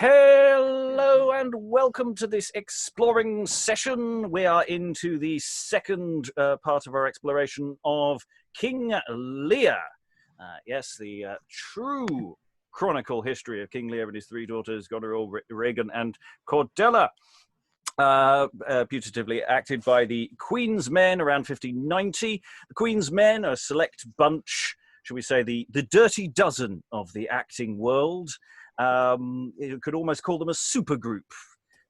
Hello and welcome to this exploring session. We are into the second part of our exploration of King Leir. Yes, the true Chronicle history of King Leir and his three daughters, Gonorill, Ragan and Cordella. Putatively acted by the Queen's Men around 1590. The Queen's Men are a select bunch, shall we say, the dirty dozen of the acting world. You could almost call them a supergroup.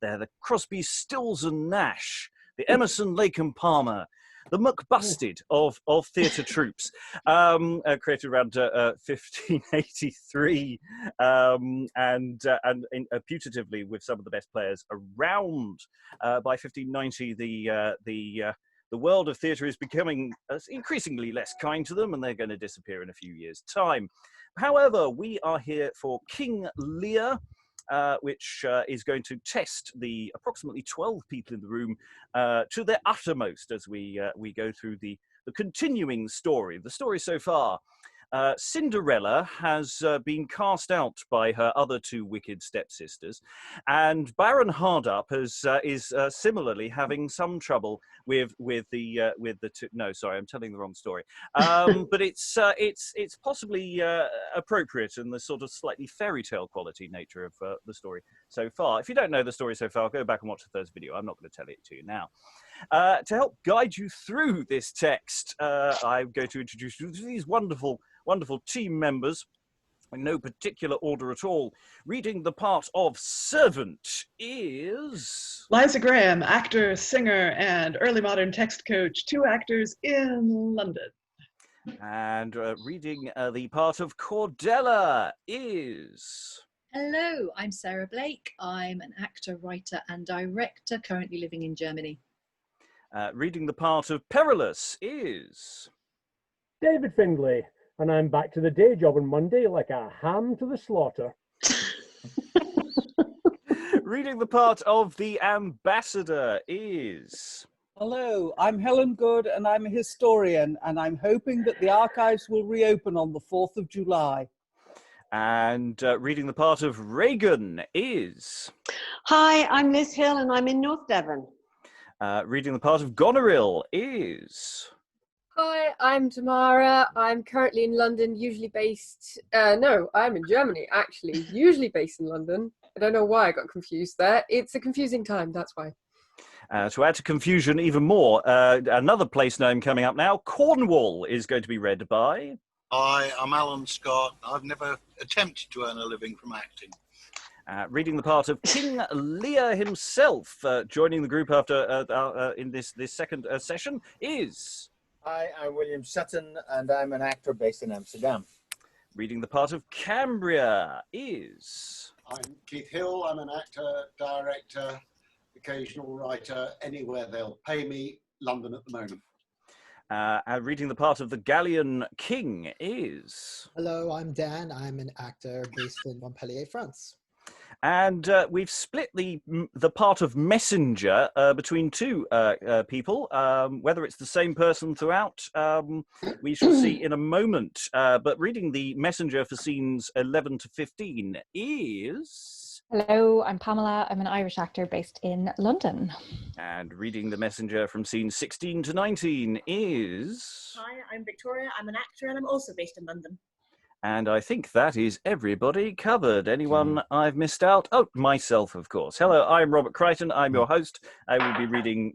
They're the Crosby, Stills and Nash, the Emerson, Lake and Palmer, the McBusted of theatre troupes, created around 1583, and putatively with some of the best players around. By 1590, the world of theatre is becoming increasingly less kind to them, and they're going to disappear in a few years' time. However, we are here for King Leir, which is going to test the approximately 12 people in the room to their uttermost as we go through the continuing story. The story so far. Cinderella has been cast out by her other two wicked stepsisters, and Baron Hardup is similarly having some trouble with the two. No, sorry, I'm telling the wrong story. But it's possibly appropriate in the sort of slightly fairy tale quality nature of the story so far. If you don't know the story so far, go back and watch the first video. I'm not going to tell it to you now. To help guide you through this text, I'm going to introduce you to these wonderful team members in no particular order at all. Reading the part of servant is Liza Graham, actor, singer, and early modern text coach, 2 actors in London. And reading the part of Cordella is Hello, I'm Sarah Blake. I'm an actor, writer, and director, currently living in Germany. Reading the part of Perillus is David Findlay, and I'm back to the day job on Monday like a ham to the slaughter. reading the part of the ambassador is Hello, I'm Helen Good and I'm a historian, and I'm hoping that the archives will reopen on the 4th of July. And reading the part of Ragan is Hi, I'm Liz Hill and I'm in North Devon. reading the part of Gonorill is Hi, I'm Tamara. I'm currently in London, usually based... no, I'm in Germany, actually. Usually based in London. I don't know why I got confused there. It's a confusing time, that's why. to add to confusion even more, another place name coming up now, Cornwall, is going to be read by... Hi, I'm Alan Scott. I've never attempted to earn a living from acting. Reading the part of King Leir himself, joining the group after in this second session, is... Hi, I'm William Sutton, and I'm an actor based in Amsterdam. Reading the part of Cambria is... I'm Keith Hill. I'm an actor, director, occasional writer, anywhere they'll pay me, London at the moment. And reading the part of the Gallian king is... Hello, I'm Dan. I'm an actor based in Montpellier, France. And we've split the part of messenger between two people. Whether it's the same person throughout, we shall see in a moment. But reading the messenger for scenes 11 to 15 is... Hello, I'm Pamela. I'm an Irish actor based in London. And reading the messenger from scenes 16 to 19 is... Hi, I'm Victoria. I'm an actor and I'm also based in London. And I think that is everybody covered. Anyone I've missed out? Oh, myself, of course. Hello, I'm Robert Crighton. I'm your host. I will be reading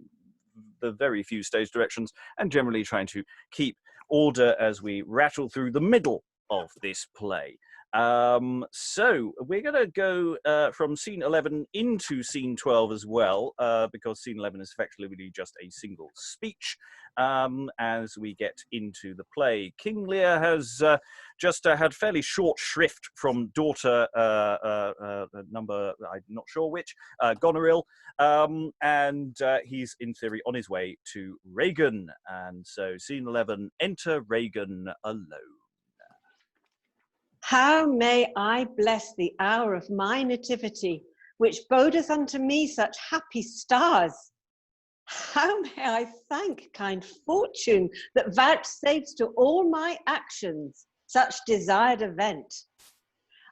the very few stage directions and generally trying to keep order as we rattle through the middle of this play. So we're going to go from scene 11 into scene 12 as well, because scene 11 is effectively just a single speech. As we get into the play, King Leir has just had fairly short shrift from daughter number, I'm not sure which, Gonorill, and he's in theory on his way to Ragan. And so scene 11, enter Ragan alone. How may I bless the hour of my nativity, which bodeth unto me such happy stars? How may I thank kind fortune that vouchsafes to all my actions such desired event?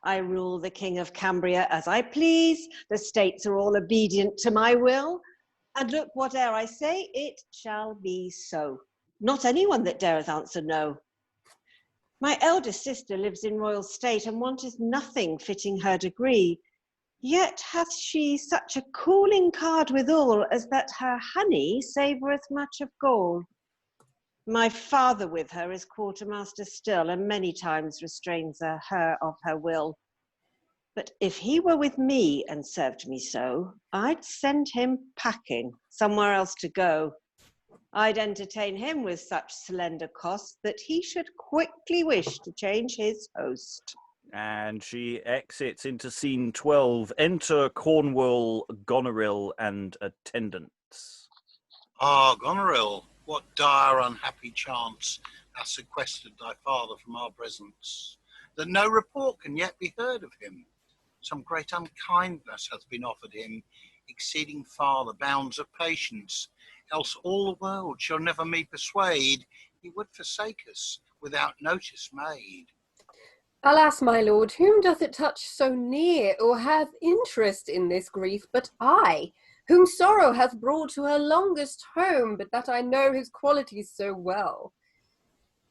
I rule the king of Cambria as I please. The states are all obedient to my will. And look, whate'er I say, it shall be so. Not anyone that dareth answer no. My eldest sister lives in royal state and wanteth nothing fitting her degree. Yet hath she such a cooling card withal, as that her honey savoureth much of gall. My father with her is quartermaster still, and many times restrains her of her will. But if he were with me and served me so, I'd send him packing, somewhere else to go. I'd entertain him with such slender cost that he should quickly wish to change his host. And she exits into scene 12. Enter Cornwall, Gonorill, and attendants. Ah, Gonorill, what dire unhappy chance hath sequestered thy father from our presence, that no report can yet be heard of him. Some great unkindness hath been offered him, exceeding far the bounds of patience, else all the world shall never me persuade he would forsake us without notice made. Alas, my lord, whom doth it touch so near, or hath interest in this grief but I, whom sorrow hath brought to her longest home, but that I know his qualities so well?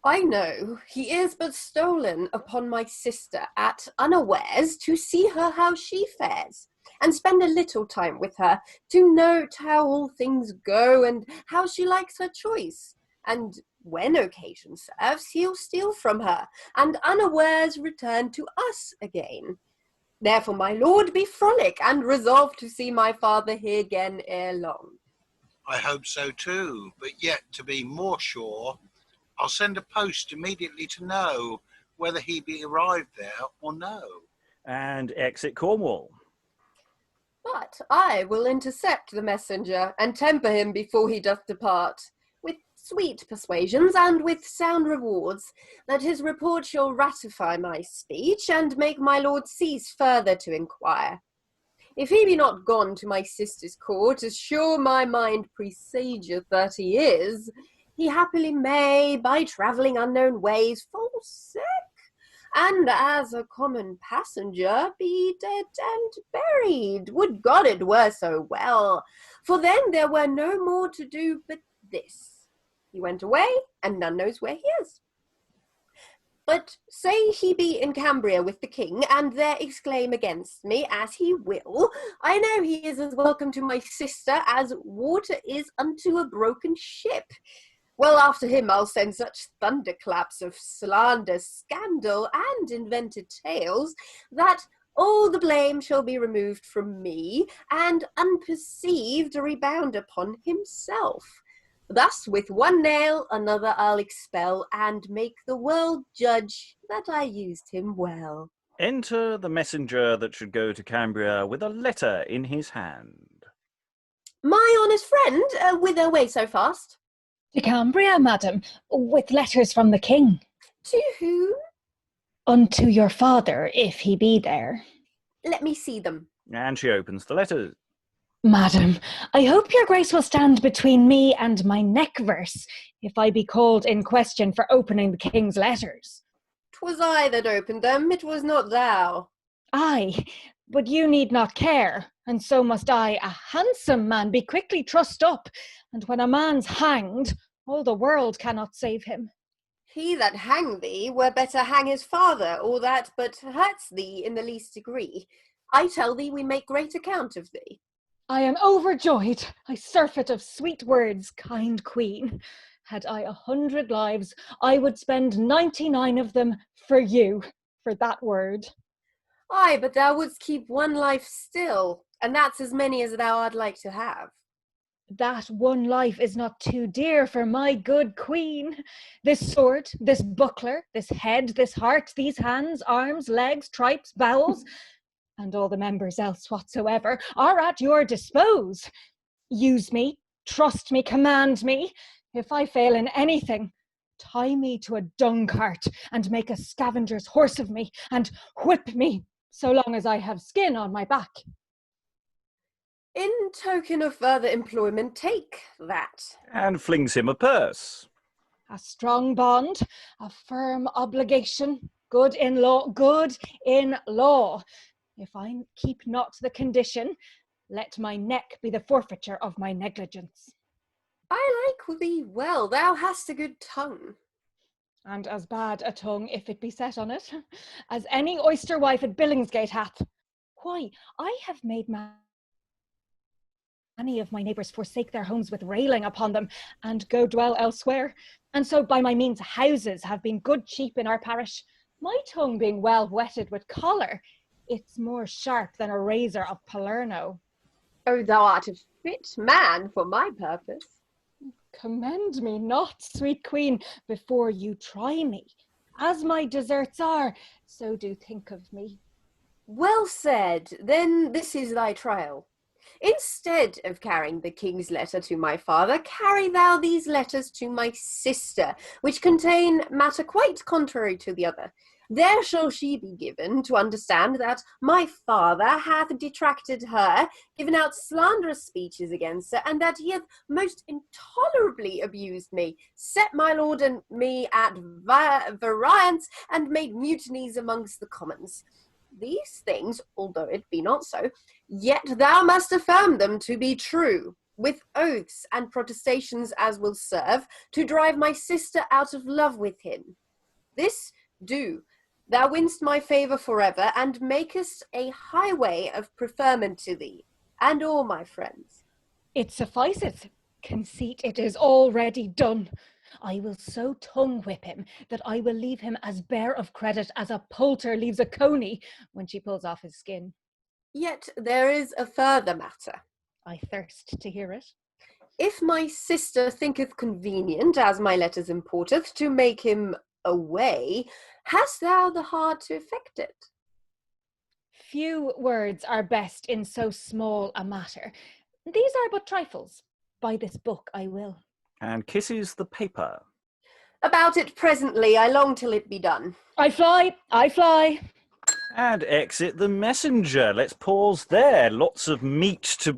I know he is but stolen upon my sister at unawares to see her how she fares, and spend a little time with her, to note how all things go, and how she likes her choice. And when occasion serves, he'll steal from her, and unawares return to us again. Therefore, my lord, be frolic, and resolve to see my father here again ere long. I hope so too, but yet to be more sure, I'll send a post immediately to know whether he be arrived there or no. And exit Cornwall. But I will intercept the messenger, and temper him before he doth depart, with sweet persuasions and with sound rewards, that his report shall ratify my speech, and make my lord cease further to inquire. If he be not gone to my sister's court, as sure my mind presageth that he is, he happily may, by travelling unknown ways, fall sick, and as a common passenger be dead and buried. Would God it were so well, for then there were no more to do but this. He went away, and none knows where he is. But say he be in Cambria with the king, and there exclaim against me, as he will, I know he is as welcome to my sister as water is unto a broken ship. Well, after him I'll send such thunderclaps of slander, scandal, and invented tales, that all the blame shall be removed from me, and unperceived rebound upon himself. Thus with one nail another I'll expel, and make the world judge that I used him well. Enter the messenger that should go to Cambria with a letter in his hand. My honest friend, whither away so fast? To Cambria, madam, with letters from the king. To whom? Unto your father, if he be there. Let me see them. And she opens the letters. Madam, I hope your grace will stand between me and my neck-verse, if I be called in question for opening the king's letters. 'Twas I that opened them, it was not thou. Aye, but you need not care, and so must I, a handsome man, be quickly trussed up, and when a man's hanged, all the world cannot save him. He that hang thee were better hang his father, or that but hurts thee in the least degree. I tell thee we make great account of thee. I am overjoyed, I surfeit of sweet words, kind queen. Had I 100 lives, I would spend 99 of them for you, for that word. Aye, but thou wouldst keep one life still, and that's as many as thou art like to have. That one life is not too dear for my good queen. This sword, this buckler, this head, this heart, these hands, arms, legs, tripes, bowels, and all the members else whatsoever, are at your dispose. Use me, trust me, command me. If I fail in anything, tie me to a dung cart, and make a scavenger's horse of me, and whip me, so long as I have skin on my back. In token of further employment, take that. And flings him a purse. A strong bond, a firm obligation, good in law, good in law. If I keep not the condition, let my neck be the forfeiture of my negligence. I like thee well, thou hast a good tongue. And as bad a tongue, if it be set on it, as any oyster wife at Billingsgate hath. Why, I have made many of my neighbours forsake their homes with railing upon them, and go dwell elsewhere. And so by my means houses have been good cheap in our parish. My tongue being well whetted with choler, it's more sharp than a razor of Palermo. Oh, thou art a fit man for my purpose. Commend me not, sweet queen, before you try me. As my deserts are, so do think of me. Well said. Then this is thy trial. Instead of carrying the king's letter to my father, carry thou these letters to my sister, which contain matter quite contrary to the other. There shall she be given to understand that my father hath detracted her, given out slanderous speeches against her, and that he hath most intolerably abused me, set my lord and me at variance, and made mutinies amongst the commons. These things, although it be not so, yet thou must affirm them to be true, with oaths and protestations as will serve, to drive my sister out of love with him. This do. Thou winst my favour forever, and makest a highway of preferment to thee, and all my friends. It sufficeth. Conceit, it is already done. I will so tongue whip him that I will leave him as bare of credit as a poulter leaves a coney when she pulls off his skin. Yet there is a further matter. I thirst to hear it. If my sister thinketh convenient, as my letters importeth, to make him away, hast thou the heart to effect it? Few words are best in so small a matter. These are but trifles. By this book I will. And kisses the paper. About it presently, I long till it be done. I fly, I fly. And exit the messenger. Let's pause there. Lots of meat to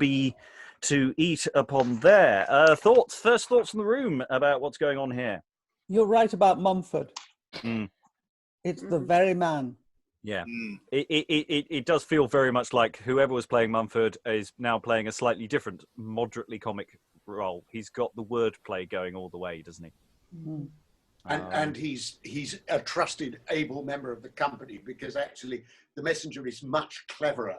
eat upon there. First thoughts in the room about what's going on here. You're right about Mumford. Mm. It's the very man. Yeah, it does feel very much like whoever was playing Mumford is now playing a slightly different, moderately comic role. He's got the wordplay going all the way, doesn't he? Mm. And he's a trusted, able member of the company, because actually the messenger is much cleverer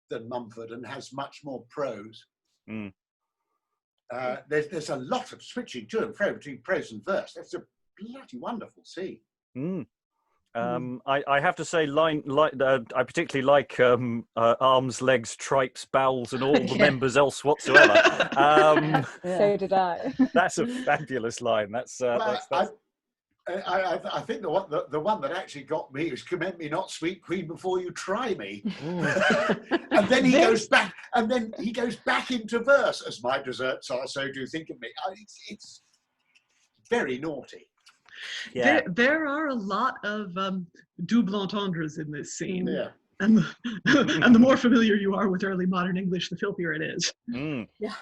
than Mumford and has much more prose. Mm. There's a lot of switching to and fro between prose and verse. That's a bloody wonderful scene. Mm. I have to say, I particularly like arms, legs, tripes, bowels, and all the members else whatsoever. So did I. That's a fabulous line. I think the one that actually got me is "Commend me not, sweet queen, before you try me." And then he goes back, into verse. As my deserts are, so do think of me. It's very naughty. Yeah. There are a lot of double entendres in this scene. Yeah. And the more familiar you are with early modern English, the filthier it is. Mm. Yeah.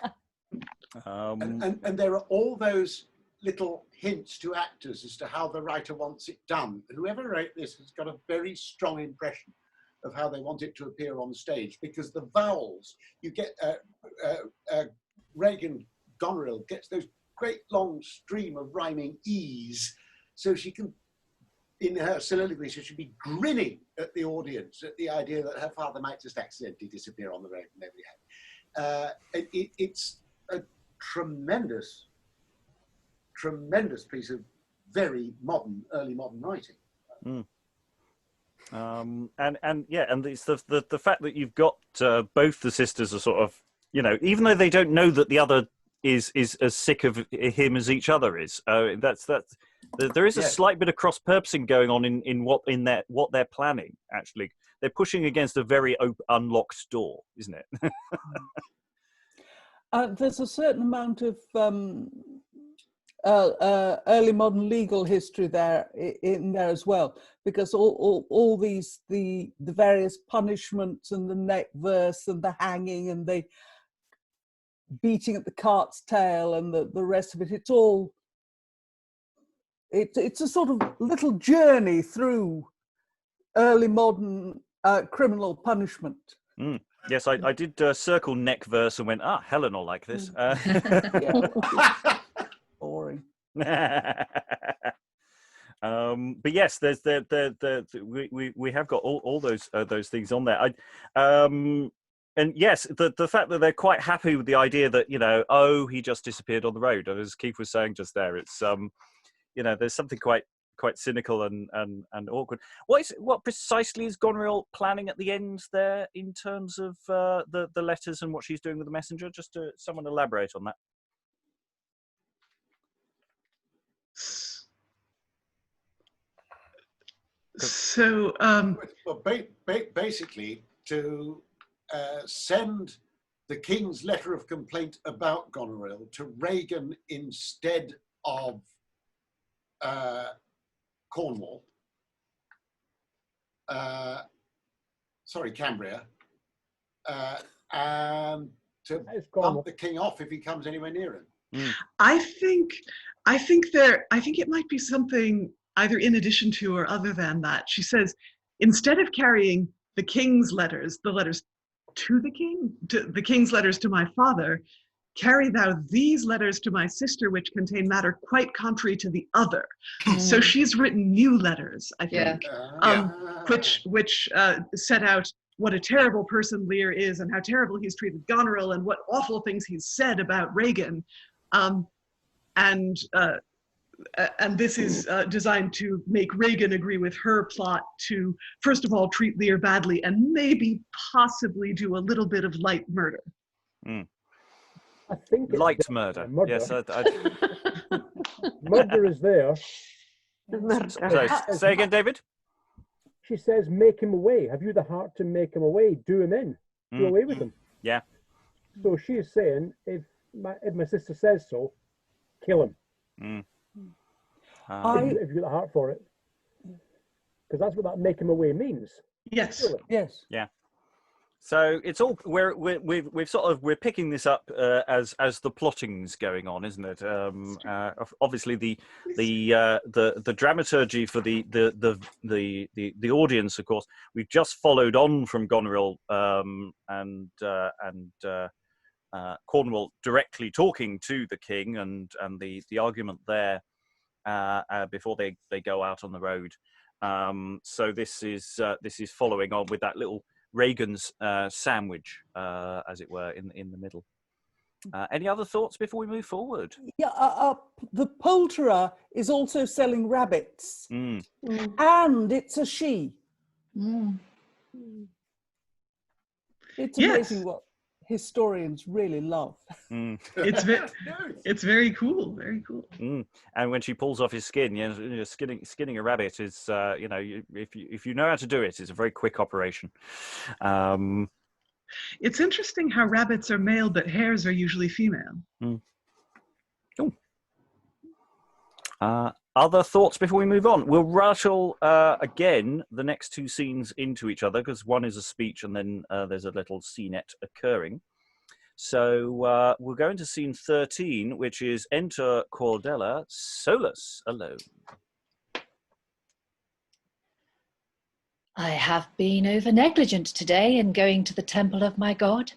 And there are all those little hints to actors as to how the writer wants it done. Whoever wrote this has got a very strong impression of how they want it to appear on stage, because the vowels, you get Ragan Gonorill gets those great long stream of rhyming E's, so she can, in her soliloquy, she should be grinning at the audience at the idea that her father might just accidentally disappear on the road and nobody had. It's a tremendous piece of very modern, early modern writing. Mm. And it's the fact that you've got both the sisters are sort of, even though they don't know that the other is as sick of him as each other is. There is a slight bit of cross-purposing going on in what they're planning. Actually, they're pushing against a very unlocked door, isn't it? There's a certain amount of early modern legal history there in there as well, because all these the various punishments and the neck verse and the hanging and the beating at the cart's tail and the rest of it, it's a sort of little journey through early modern criminal punishment. Mm. Yes, I did circle neck verse and went, Helen will like this. Boring. But yes, there's we have got all those things on there. And yes, the fact that they're quite happy with the idea that, you know, he just disappeared on the road. And as Keith was saying just there, it's you know, there's something quite cynical and awkward. What precisely is Gonorill planning at the end there in terms of the letters and what she's doing with the messenger? Just to someone elaborate on that. So, well, basically, to send the king's letter of complaint about Gonorill to Ragan instead of Cornwall, Cambria, and to bump the king off if he comes anywhere near him. I think it might be something either in addition to or other than that. She says, instead of carrying the king's letters, the letters to the king, the king's letters to my father, carry thou these letters to my sister, which contain matter quite contrary to the other. So she's written new letters, I think, which set out what a terrible person Leir is and how terrible he's treated Gonorill and what awful things he's said about Ragan. And this is designed to make Ragan agree with her plot to, first of all, treat Leir badly and maybe possibly do a little bit of light murder. I think it's light murder. Yes, murder is there. Sorry, say again, David. She says, make him away. Have you the heart to make him away? Do him in. Do away with him. Yeah. So she is saying, if my sister says so, kill him. If you've got the heart for it. Because that's what that make him away means. Yes. Yes. Yeah. So it's all we're picking this up as the plotting's going on, isn't it? Obviously the dramaturgy for the audience, of course, we've just followed on from Gonorill and Cornwall directly talking to the king and the argument there before they go out on the road. So this is following on with that little Ragan's sandwich, as it were, in the middle. Any other thoughts before we move forward? Yeah, the poulterer is also selling rabbits, and it's a she. It's amazing what historians really love. It's very cool, very cool. And when she pulls off his skin, skinning a rabbit is, if you know how to do it, it's a very quick operation. It's interesting how rabbits are male, but hares are usually female. Other thoughts before we move on? We'll rattle again the next two scenes into each other because one is a speech and then there's a little scenette occurring. So we'll go into scene 13, which is enter Cordella, solus, alone. I have been over negligent today in going to the temple of my God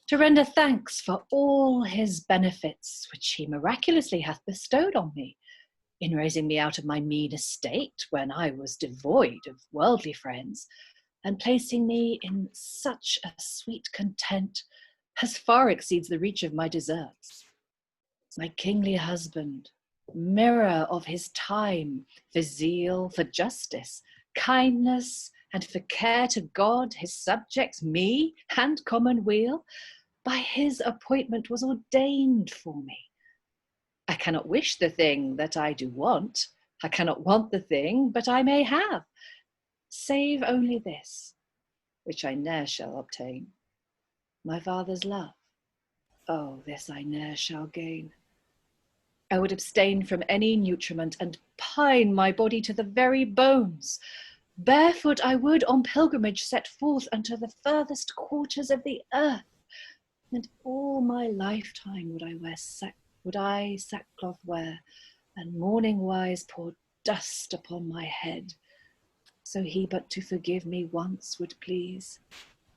to render thanks for all his benefits which he miraculously hath bestowed on me, in raising me out of my mean estate when I was devoid of worldly friends, and placing me in such a sweet content as far exceeds the reach of my deserts. My kingly husband, mirror of his time, for zeal, for justice, kindness, and for care to God, his subjects, me, and commonweal, by his appointment was ordained for me. I cannot wish the thing that I do want. I cannot want the thing, but I may have, save only this, which I ne'er shall obtain, my father's love. Oh, this I ne'er shall gain. I would abstain from any nutriment and pine my body to the very bones. Barefoot I would on pilgrimage set forth unto the furthest quarters of the earth, and all my lifetime would I sackcloth wear, and mourning-wise pour dust upon my head, so he but to forgive me once would please,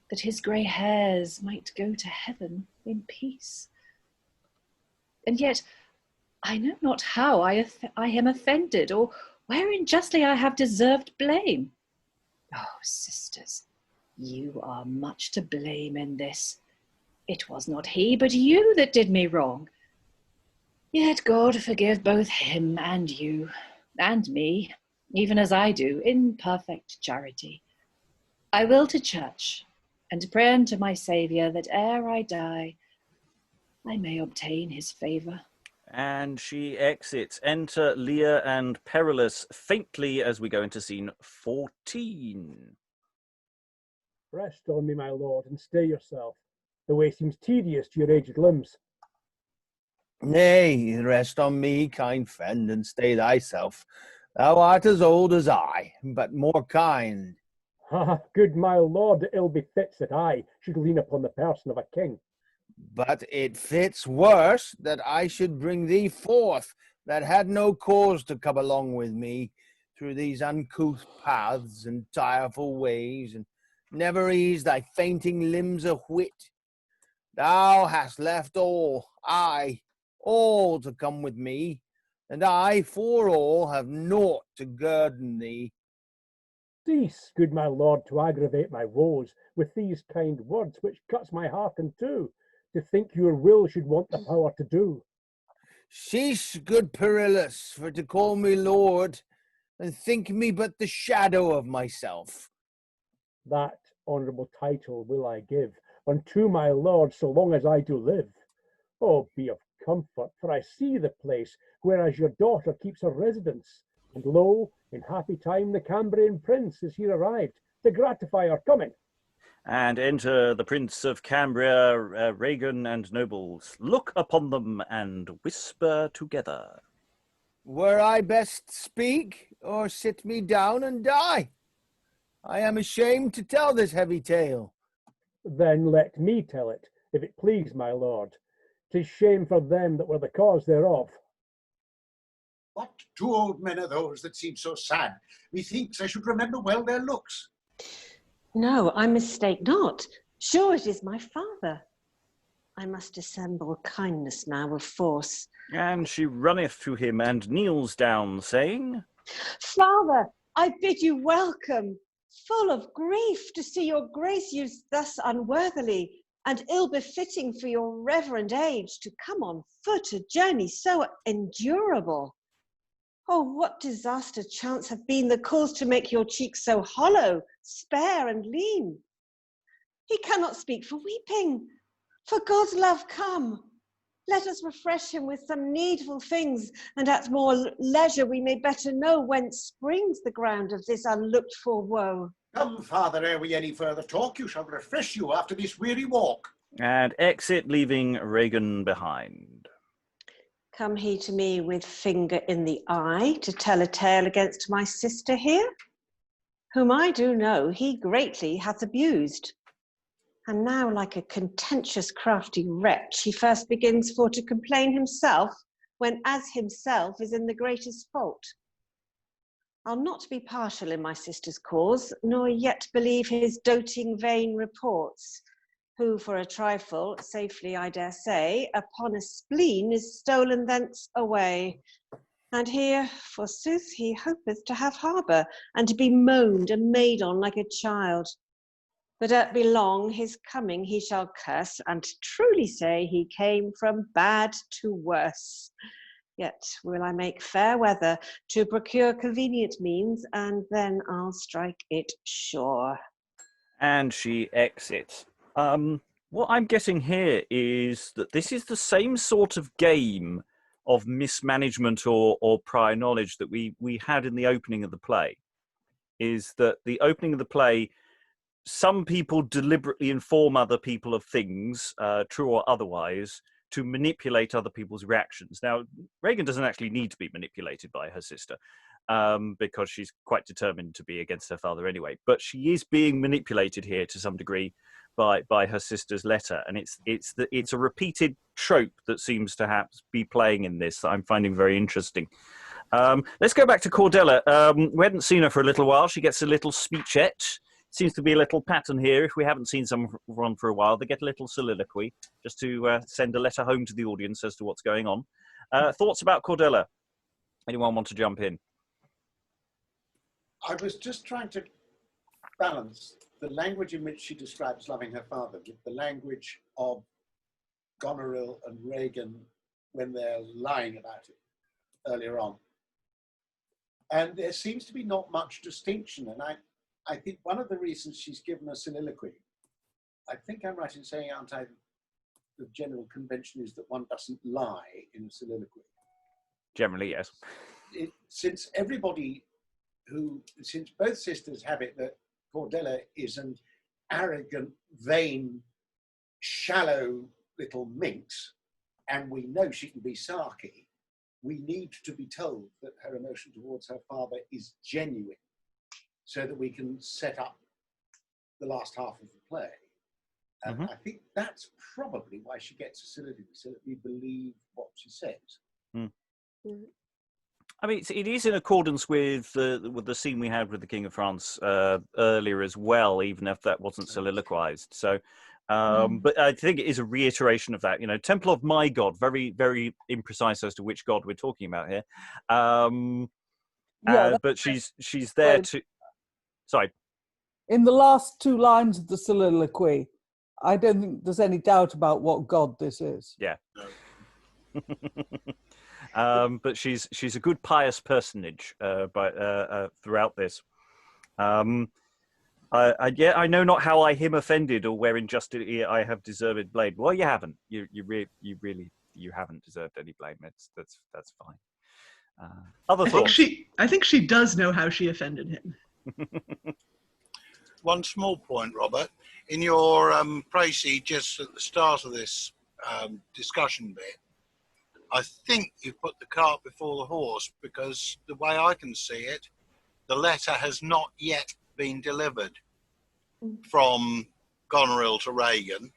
that his grey hairs might go to heaven in peace. And yet I know not how I am offended, or wherein justly I have deserved blame. Oh, sisters, you are much to blame in this. It was not he, but you that did me wrong. Yet God forgive both him and you, and me, even as I do, in perfect charity. I will to church, and pray unto my Saviour that ere I die, I may obtain his favour. And she exits. Enter Leir and Perillus faintly as we go into scene 14. Rest on me, my lord, and stay yourself. The way seems tedious to your aged limbs. Nay, rest on me, kind friend, and stay thyself. Thou art as old as I, but more kind. Ah, good my lord, it ill befits that I should lean upon the person of a king. But it fits worse that I should bring thee forth, that had no cause to come along with me through these uncouth paths and direful ways, and never ease thy fainting limbs a whit. Thou hast left all, aye, all to come with me, and I, for all, have naught to guerdon thee. Cease, good my lord, to aggravate my woes with these kind words, which cuts my heart in two, to think your will should want the power to do. Cease, good Perillus, for to call me lord, and think me but the shadow of myself. That honourable title will I give unto my lord so long as I do live. Oh, be of comfort, for I see the place whereas your daughter keeps her residence, and lo, in happy time the Cambrian prince is here arrived to gratify our coming. And enter the Prince of Cambria, Ragan, and nobles. Look upon them and whisper together. Were I best speak, or sit me down and die? I am ashamed to tell this heavy tale. Then let me tell it, if it please my lord. 'Tis shame for them that were the cause thereof. What two old men are those that seem so sad? Methinks I should remember well their looks. No, I mistake not. Sure it is my father. I must dissemble kindness now with force. And she runneth to him and kneels down, saying, Father, I bid you welcome, full of grief to see your grace used thus unworthily, and ill-befitting for your reverend age, to come on foot a journey so endurable. Oh, what disaster chance have been the cause to make your cheeks so hollow, spare, and lean? He cannot speak for weeping. For God's love, come. Let us refresh him with some needful things, and at more leisure we may better know whence springs the ground of this unlooked-for woe. Come, father, ere we any further talk, you shall refresh you after this weary walk. And exit, leaving Ragan behind. Come he to me with finger in the eye to tell a tale against my sister here, whom I do know he greatly hath abused. And now, like a contentious crafty wretch, he first begins for to complain himself, when as himself is in the greatest fault. I'll not be partial in my sister's cause, nor yet believe his doting vain reports, who for a trifle, safely I dare say, upon a spleen is stolen thence away. And here, forsooth, he hopeth to have harbour, and to be moaned and made on like a child. But at belong his coming he shall curse, and truly say he came from bad to worse. Yet will I make fair weather to procure convenient means, and then I'll strike it sure. And she exits. What I'm getting here is that this is the same sort of game of mismanagement or prior knowledge that we had in the opening of the play. Is that the opening of the play, some people deliberately inform other people of things, true or otherwise, to manipulate other people's reactions. Now, Ragan doesn't actually need to be manipulated by her sister, because she's quite determined to be against her father anyway. But she is being manipulated here to some degree by her sister's letter, and it's a repeated trope that seems to be playing in this that I'm finding very interesting. Let's go back to Cordella. We hadn't seen her for a little while. She gets a little speechette. Seems to be a little pattern here. If we haven't seen someone for a while, they get a little soliloquy just to send a letter home to the audience as to what's going on. Thoughts about Cordella? Anyone want to jump in? I was just trying to balance the language in which she describes loving her father with the language of Gonorill and Ragan when they're lying about it earlier on. And there seems to be not much distinction. And I think one of the reasons she's given a soliloquy, I think I'm right in saying, aren't I, the general convention is that one doesn't lie in a soliloquy. Generally, yes. Since both sisters have it that Cordella is an arrogant, vain, shallow little minx, and we know she can be sarky, we need to be told that her emotion towards her father is genuine, so that we can set up the last half of the play. And I think that's probably why she gets a soliloquy, so that we believe what she says. I mean, it is in accordance with the scene we had with the King of France earlier as well, even if that wasn't soliloquized. So, but I think it is a reiteration of that. You know, Temple of my God, very, very imprecise as to which God we're talking about here. But she's there to. Sorry. In the last two lines of the soliloquy, I don't think there's any doubt about what God this is. Yeah. But she's a good pious personage throughout this. I know not how I him offended, or where injustice I have deserved blame. Well, you haven't. You really haven't deserved any blame. That's fine. Other thoughts? I think she does know how she offended him. One small point, Robert. In your précis just at the start of this discussion bit, I think you put the cart before the horse, because the way I can see it, the letter has not yet been delivered from Gonorill to Ragan.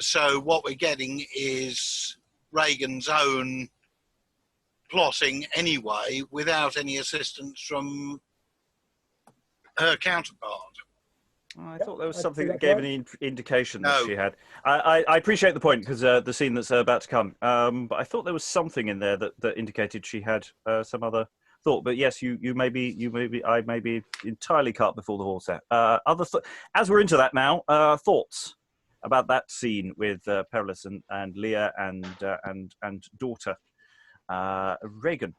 So what we're getting is Ragan's own plotting anyway, without any assistance from her counterpart. I thought there was something that gave an indication that she had. I appreciate the point, because the scene that's about to come. But I thought there was something in there that indicated she had some other thought. But yes, I may be entirely cart before the horse there. As we're into that now, thoughts about that scene with Perillus and Leir and daughter Ragan.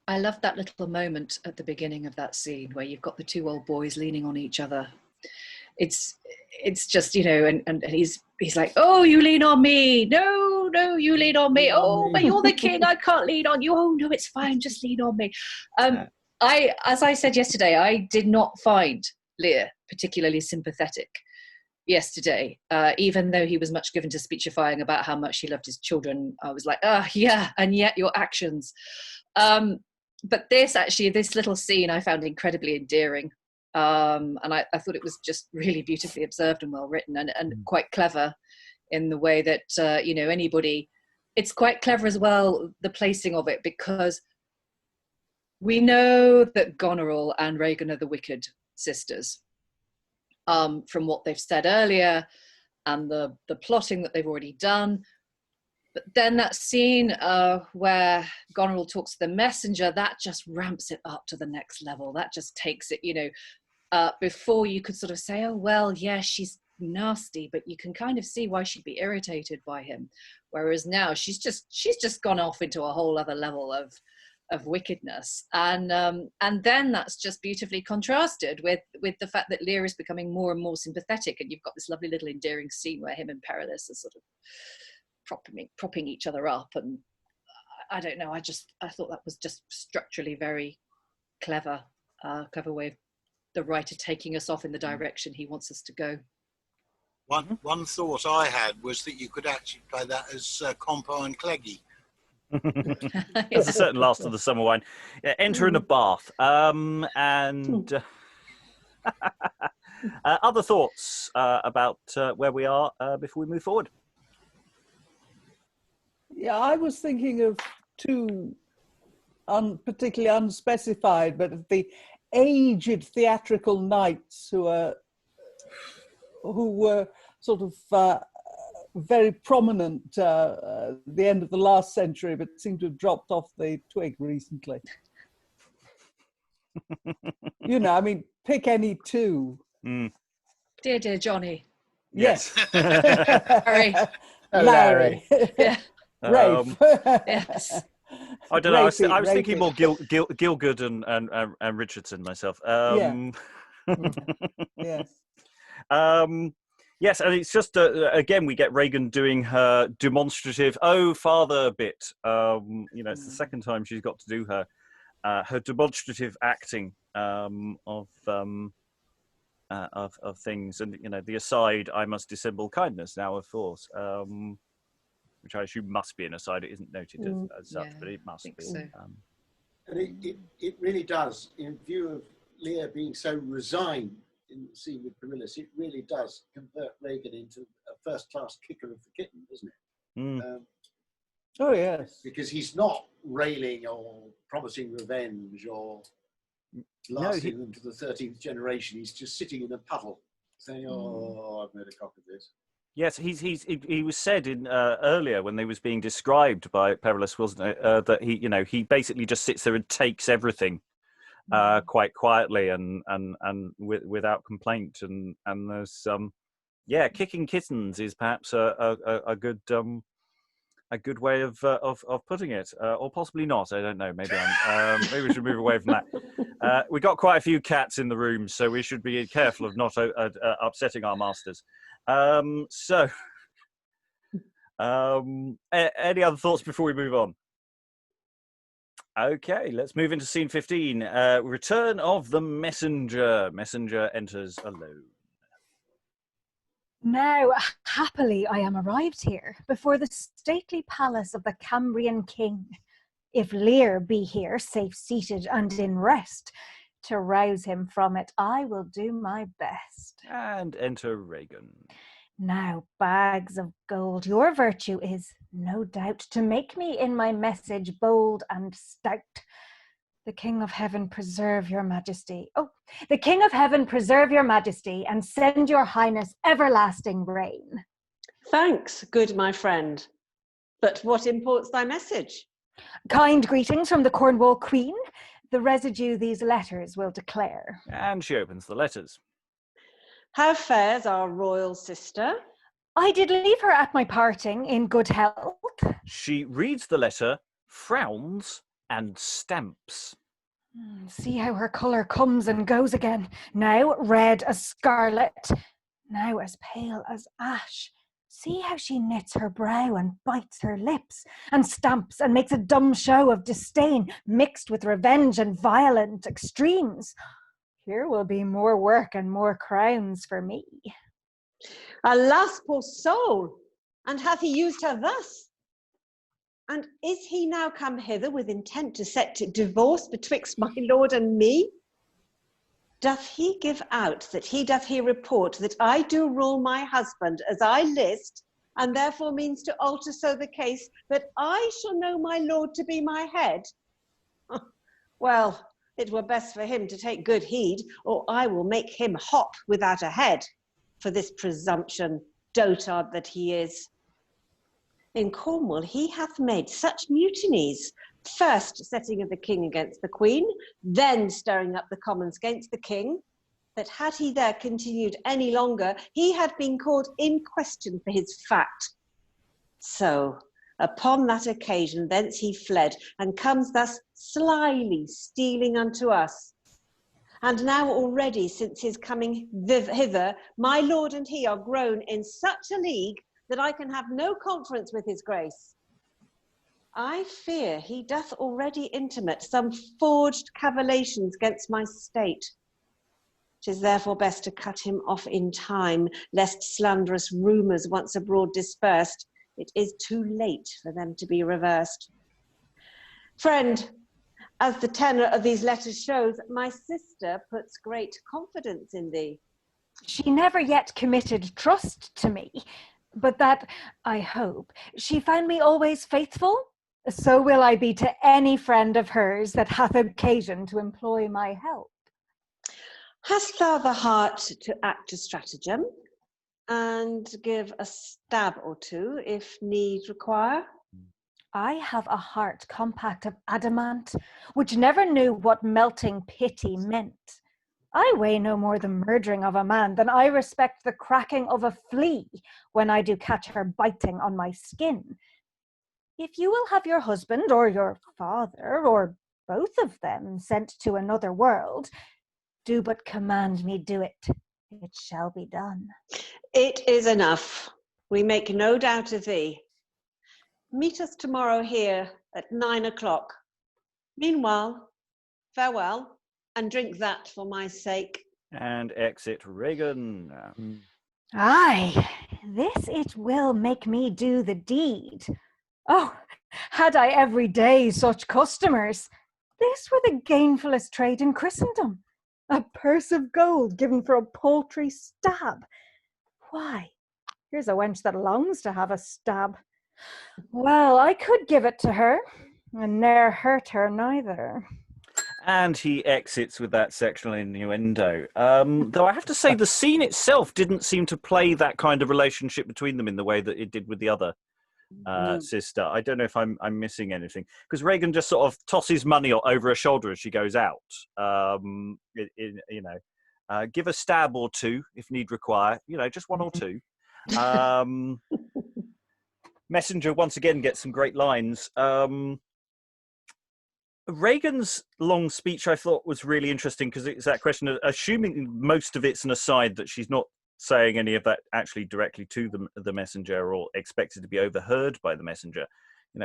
I love that little moment at the beginning of that scene where you've got the two old boys leaning on each other. It's just, you know, and he's like, oh, you lean on me. No, you lean on me. Oh, but you're the king. I can't lean on you. Oh, no, it's fine. Just lean on me. As I said yesterday, I did not find Leir particularly sympathetic yesterday, even though he was much given to speechifying about how much he loved his children. I was like, yeah, and yet your actions. But this little scene I found incredibly endearing. And I thought it was just really beautifully observed and well written, and quite clever in the way that, it's quite clever as well, the placing of it, because we know that Gonorill and Ragan are the wicked sisters, from what they've said earlier and the plotting that they've already done. But then that scene where Gonorill talks to the messenger, that just ramps it up to the next level. That just takes it, before you could sort of say, oh, well, yeah, she's nasty, but you can kind of see why she'd be irritated by him. Whereas now she's just gone off into a whole other level of wickedness. And then that's just beautifully contrasted with the fact that Leir is becoming more and more sympathetic, and you've got this lovely little endearing scene where him and Perillus are sort of propping each other up. And I don't know, I thought that was just structurally very clever way of the writer taking us off in the direction he wants us to go. One thought I had was that you could actually play that as Compo and Cleggy. There's a certain Last of the Summer Wine. Enter in a bath. And other thoughts about where we are before we move forward? Yeah, I was thinking of two particularly unspecified, but the aged theatrical knights who were sort of very prominent at the end of the last century, but seem to have dropped off the twig recently. You know, I mean, pick any two. Dear Johnny. Yes. Larry. Larry. Yeah. Rafe. Yes. I don't know. I was thinking more Gilgood and Richardson myself. Yes. Yes, and it's just again we get Ragan doing her demonstrative "Oh, father" bit. You know, it's the second time she's got to do her demonstrative acting of things, and you know, the aside, "I must dissemble kindness now, of course," which I assume must be an aside. It isn't noted as such, but it must be. So. And it really does, in view of Leir being so resigned in the scene with Perillus, it really does convert Ragan into a first-class kicker of the kitten, doesn't it? Oh, yes. Because he's not railing or promising revenge or blasting them to the 13th generation. He's just sitting in a puddle saying, "Oh, I've made a cock of this." Yes, he was said in earlier when they was being described by Perillus, wasn't it? That he basically just sits there and takes everything quite quietly and without complaint, and there's kicking kittens is perhaps a good way of putting it, or possibly not. I don't know. Maybe maybe we should move away from that. We got quite a few cats in the room, so we should be careful of not upsetting our masters. Any other thoughts before we move on? Okay, let's move into scene 15. Return of the messenger. Messenger enters alone. Now, happily I am arrived here, before the stately palace of the Cambrian king. If Leir be here, safe-seated and in rest, to rouse him from it, I will do my best. And enter Ragan. Now, bags of gold, your virtue is, no doubt, to make me in my message bold and stout. The King of Heaven preserve your majesty. Oh, the King of Heaven preserve your majesty and send your highness everlasting reign. Thanks, good my friend. But what imports thy message? Kind greetings from the Cornwall Queen. The residue these letters will declare. And she opens the letters. How fares our royal sister? I did leave her at my parting in good health. She reads the letter, frowns, and stamps. See how her colour comes and goes again. Now red as scarlet, now as pale as ash. See how she knits her brow and bites her lips and stamps and makes a dumb show of disdain mixed with revenge and violent extremes. Here will be more work and more crowns for me. Alas, poor soul! And hath he used her thus? And is he now come hither with intent to set divorce betwixt my lord and me? Doth he give out that he doth here report that I do rule my husband as I list, and therefore means to alter so the case that I shall know my lord to be my head? Well, it were best for him to take good heed, or I will make him hop without a head, for this presumption, dotard that he is. In Cornwall he hath made such mutinies, first setting of the king against the queen, then stirring up the commons against the king, that had he there continued any longer, he had been called in question for his fact. So, upon that occasion thence he fled, and comes thus slyly stealing unto us. And now already, since his coming hither, my lord and he are grown in such a league that I can have no conference with his grace. I fear he doth already intimate some forged cavalations against my state. 'Tis therefore best to cut him off in time, lest slanderous rumours once abroad dispersed, it is too late for them to be reversed. Friend, as the tenor of these letters shows, my sister puts great confidence in thee. She never yet committed trust to me, but that, I hope, she found me always faithful. So will I be to any friend of hers that hath occasion to employ my help. Hast thou the heart to act a stratagem, and give a stab or two, if need require? I have a heart compact of adamant, which never knew what melting pity meant. I weigh no more the murdering of a man than I respect the cracking of a flea when I do catch her biting on my skin. If you will have your husband or your father or both of them sent to another world, do but command me do it. It shall be done. It is enough. We make no doubt of thee. Meet us tomorrow here at 9 o'clock. Meanwhile, farewell, and drink that for my sake. And exit Ragan. Aye, this it will make me do the deed. Oh, had I every day such customers, this were the gainfullest trade in Christendom. A purse of gold given for a paltry stab. Why, here's a wench that longs to have a stab. Well, I could give it to her, and ne'er hurt her neither. And he exits with that sexual innuendo. Though I have to say, the scene itself didn't seem to play that kind of relationship between them in the way that it did with the other sister. I don't know if I'm missing anything, because Ragan just sort of tosses money over her shoulder as she goes out. Give a stab or two if need require. Just one or two. Messenger once again gets some great lines. Reagan's long speech I thought was really interesting, because it's that question of, assuming most of it's an aside, that she's not saying any of that actually directly to the messenger or expected to be overheard by the messenger.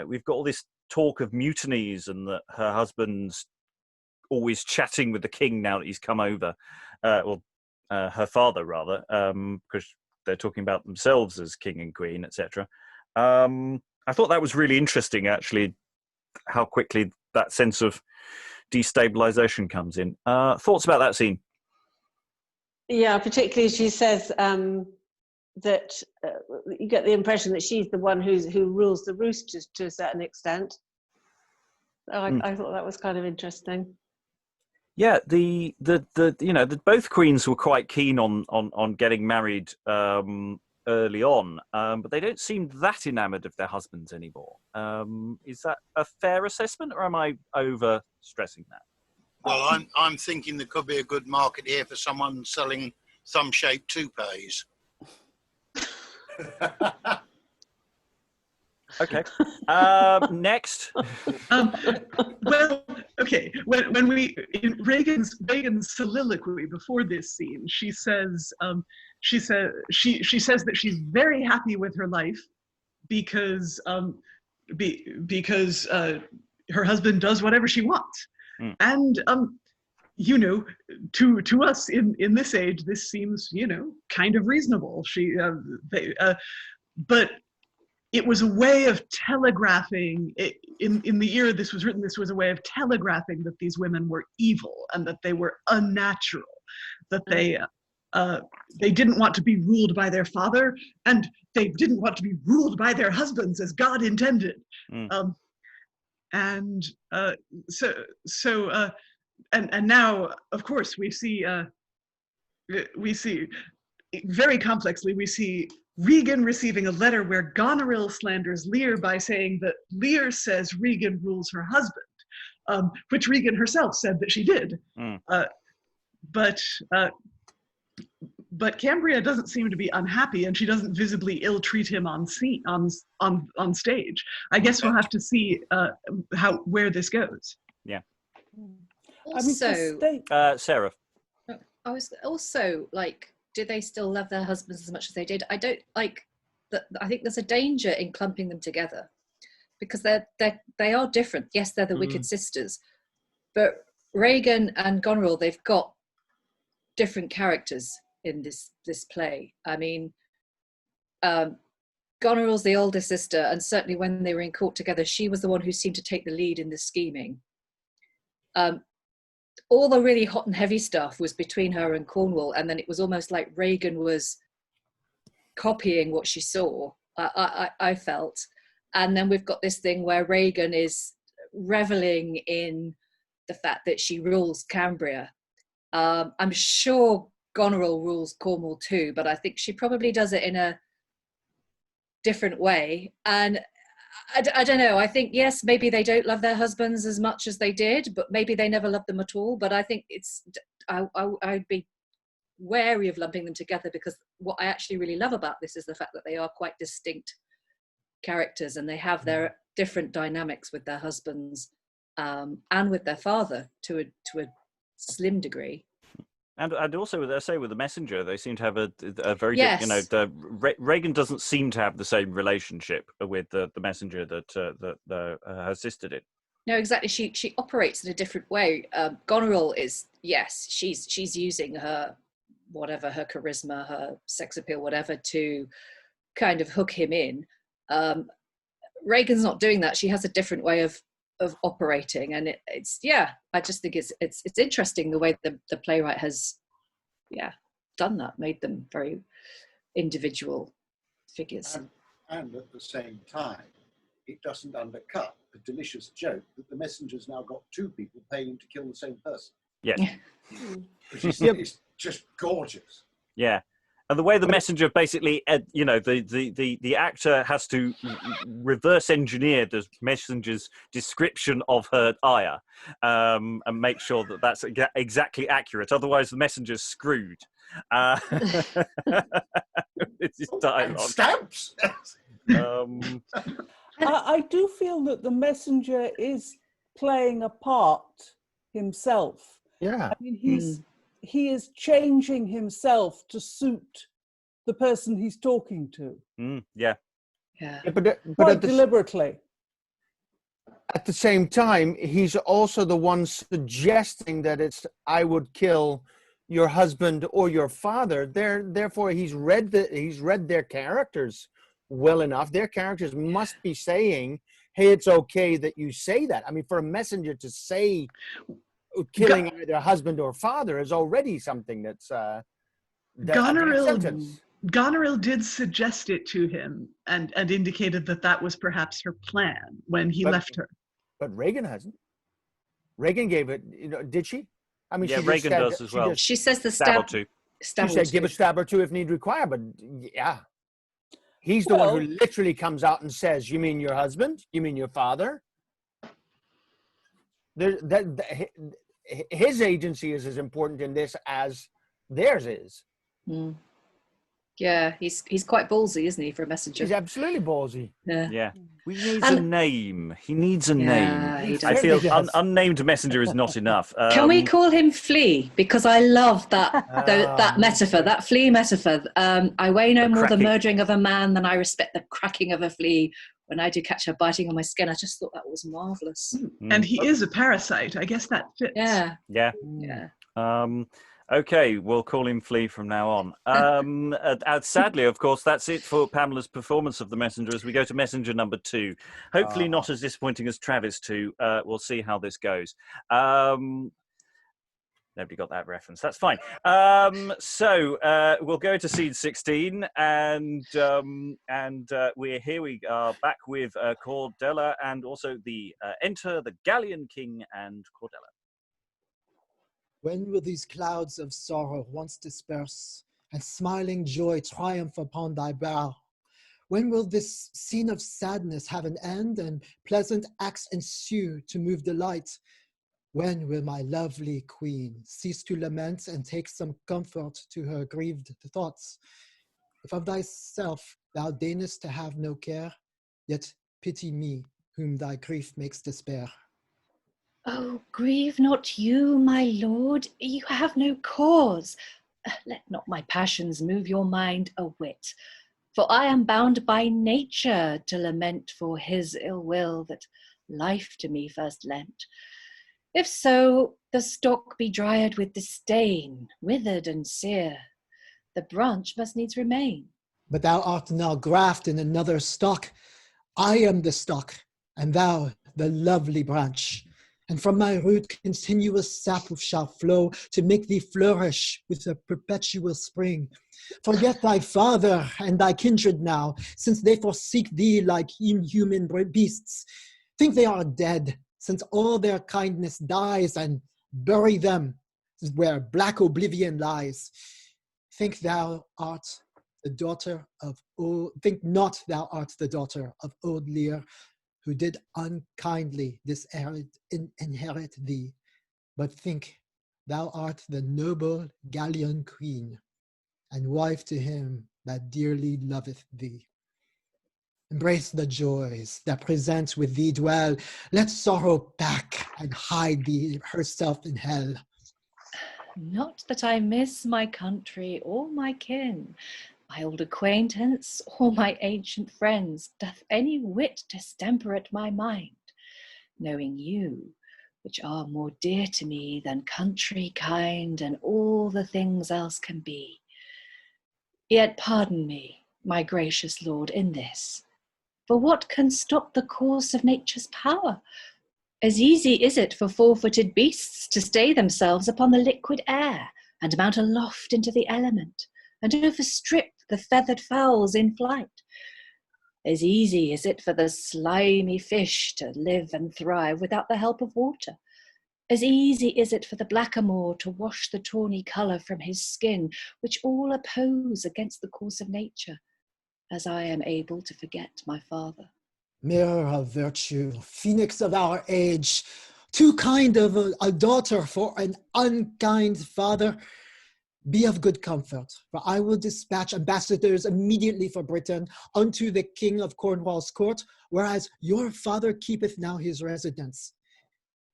We've got all this talk of mutinies and that her husband's always chatting with the king now that he's come over, her father rather, because they're talking about themselves as king and queen, etc. I thought that was really interesting, actually, how quickly that sense of destabilization comes in. Thoughts about that scene? Yeah, particularly she says that you get the impression that she's the one who rules the roost to a certain extent. So I thought that was kind of interesting. Yeah, the both queens were quite keen on getting married early on, but they don't seem that enamoured of their husbands anymore. Is that a fair assessment, or am I over stressing that? Well, I'm thinking there could be a good market here for someone selling thumb-shaped toupees. Okay. Next. Well, okay. When we in Reagan's soliloquy before this scene, she says that she's very happy with her life because her husband does whatever she wants. And to us in this age, this seems kind of reasonable. But it was a way of telegraphing in the era this was written. This was a way of telegraphing that these women were evil and that they were unnatural, that they didn't want to be ruled by their father, and they didn't want to be ruled by their husbands as God intended. And now, of course, we see very complexly, we see Regan receiving a letter where Gonorill slanders Leir by saying that Leir says Regan rules her husband, which Regan herself said that she did. But Cambria doesn't seem to be unhappy, and she doesn't visibly ill-treat him on stage. I guess we'll have to see where this goes. Yeah. Also, Sarah. I was also like, do they still love their husbands as much as they did? I don't like that. I think there's a danger in clumping them together, because they are different. Yes, they're the wicked sisters, but Ragan and Gonorill, they've got different characters in this play. I mean, Gonorill's the older sister, and certainly when they were in court together, she was the one who seemed to take the lead in the scheming. All the really hot and heavy stuff was between her and Cornwall, and then it was almost like Ragan was copying what she saw, I felt. And then we've got this thing where Ragan is reveling in the fact that she rules Cambria. I'm sure Gonorill rules Cornwall too, but I think she probably does it in a different way. And I don't know. I think, yes, maybe they don't love their husbands as much as they did, but maybe they never loved them at all. But I think I'd be wary of lumping them together, because what I actually really love about this is the fact that they are quite distinct characters, and they have their different dynamics with their husbands and with their father to a slim degree. And also, with the messenger, they seem to have a very yes. good, Ragan doesn't seem to have the same relationship with the messenger that her sister did. No, exactly. She operates in a different way. Gonorill is, yes, she's using her charisma, her sex appeal, whatever, to kind of hook him in. Ragan's not doing that. She has a different way of operating, and it's I just think it's interesting the way the playwright has done that, made them very individual figures. And at the same time, it doesn't undercut the delicious joke that the messenger's now got two people paying him to kill the same person. Yes. Which is it's just gorgeous. Yeah. And the way the messenger basically, the actor has to reverse engineer the messenger's description of her ire and make sure that that's exactly accurate. Otherwise, the messenger's screwed. It's his dialogue. Stamps! I do feel that the messenger is playing a part himself. Yeah. I mean, he is changing himself to suit the person he's talking to. Yeah. But quite deliberately. At the same time, he's also the one suggesting that I would kill your husband or your father. Therefore, he's read their characters well enough. Their characters must be saying, "Hey, it's okay that you say that." I mean, for a messenger to say killing either husband or father is already something that's Gonorill did suggest it to him and indicated that was perhaps her plan when he left her. But Ragan hasn't. Ragan gave it, did she? I mean, Ragan does as well. She says the stab or two. She said give a stab or two if need require, but yeah. He's the one who literally comes out and says, "You mean your husband? You mean your father?" His agency is as important in this as theirs is. Yeah, he's quite ballsy, isn't he, for a messenger? He's absolutely ballsy. Yeah. He needs a name. He needs a name. He does. I feel unnamed messenger is not enough. Can we call him Flea? Because I love that that metaphor, that flea metaphor. I weigh no more the murdering of a man than I respect the cracking of a flea. When I do catch her biting on my skin, I just thought that was marvellous. And he is a parasite. I guess that fits. Yeah. Okay, we'll call him Flea from now on. Sadly, of course, that's it for Pamela's performance of the messenger as we go to messenger number 2. Hopefully not as disappointing as Travis 2. We'll see how this goes. Nobody got that reference. That's fine. So we'll go to scene 16, and we are back with Cordella, and also enter the Gallian king and Cordella. When will these clouds of sorrow once disperse, and smiling joy triumph upon thy brow? When will this scene of sadness have an end, and pleasant acts ensue to move delight? When will my lovely queen cease to lament, and take some comfort to her grieved thoughts? If of thyself thou deignest to have no care, yet pity me, whom thy grief makes despair. Oh, grieve not you, my lord, you have no cause. Let not my passions move your mind a whit, for I am bound by nature to lament for his ill will that life to me first lent. If so, the stalk be dried with disdain, withered and sere, the branch must needs remain. But thou art now graft in another stock. I am the stock, and thou the lovely branch. And from my root continuous sap shall flow to make thee flourish with a perpetual spring. Forget thy father and thy kindred now, since they forseek thee like inhuman beasts. Think they are dead, since all their kindness dies, and bury them where black oblivion lies. Think thou art the daughter of think not thou art the daughter of old Leir, who did unkindly inherit thee, but think thou art the noble Gallian queen, and wife to him that dearly loveth thee. Embrace the joys that present with thee dwell. Let sorrow back and hide thee herself in hell. Not that I miss my country or my kin, my old acquaintance or my ancient friends, doth any whit distemperate my mind, knowing you, which are more dear to me than country, kind, and all the things else can be. Yet pardon me, my gracious lord, in this, for what can stop the course of nature's power? As easy is it for four-footed beasts to stay themselves upon the liquid air, and mount aloft into the element, and overstrip the feathered fowls in flight. As easy is it for the slimy fish to live and thrive without the help of water. As easy is it for the blackamoor to wash the tawny colour from his skin, which all oppose against the course of nature, as I am able to forget my father. Mirror of virtue, phoenix of our age, too kind of a daughter for an unkind father, be of good comfort, for I will dispatch ambassadors immediately for Britain unto the King of Cornwall's court, whereas your father keepeth now his residence.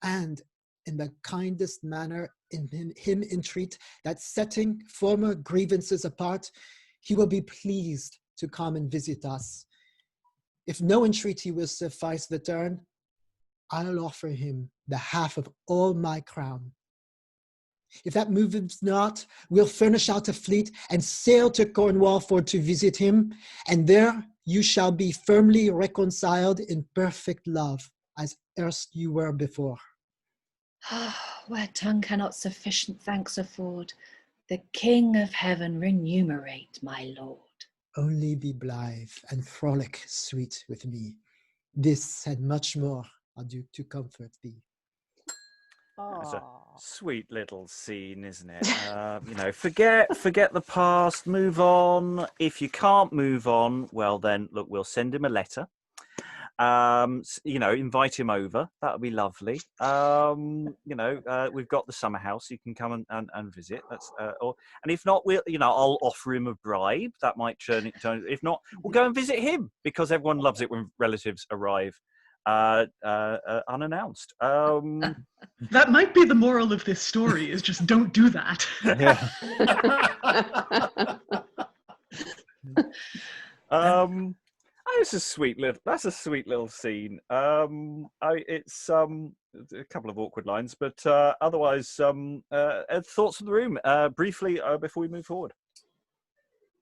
And in the kindest manner in him entreat that, setting former grievances apart, he will be pleased to come and visit us. If no entreaty will suffice the turn, I'll offer him the half of all my crown. If that moves not, we'll furnish out a fleet and sail to Cornwall for to visit him, and there you shall be firmly reconciled in perfect love, as erst you were before. Where tongue cannot sufficient thanks afford, the King of heaven remunerate my lord. Only be blithe and frolic sweet with me. This and much more I'll do to comfort thee. It's a sweet little scene, isn't it? You know, forget the past, move on. If you can't move on, well then, look, we'll send him a letter. You know, invite him over. That would be lovely. You know, we've got the summer house. You can come and visit. That's and if not, I'll offer him a bribe. That might turn. If not, we'll go and visit him, because everyone loves it when relatives arrive unannounced. That might be the moral of this story, is just don't do that. Yeah. That's a sweet little scene. It's a couple of awkward lines, but otherwise, thoughts from the room briefly before we move forward.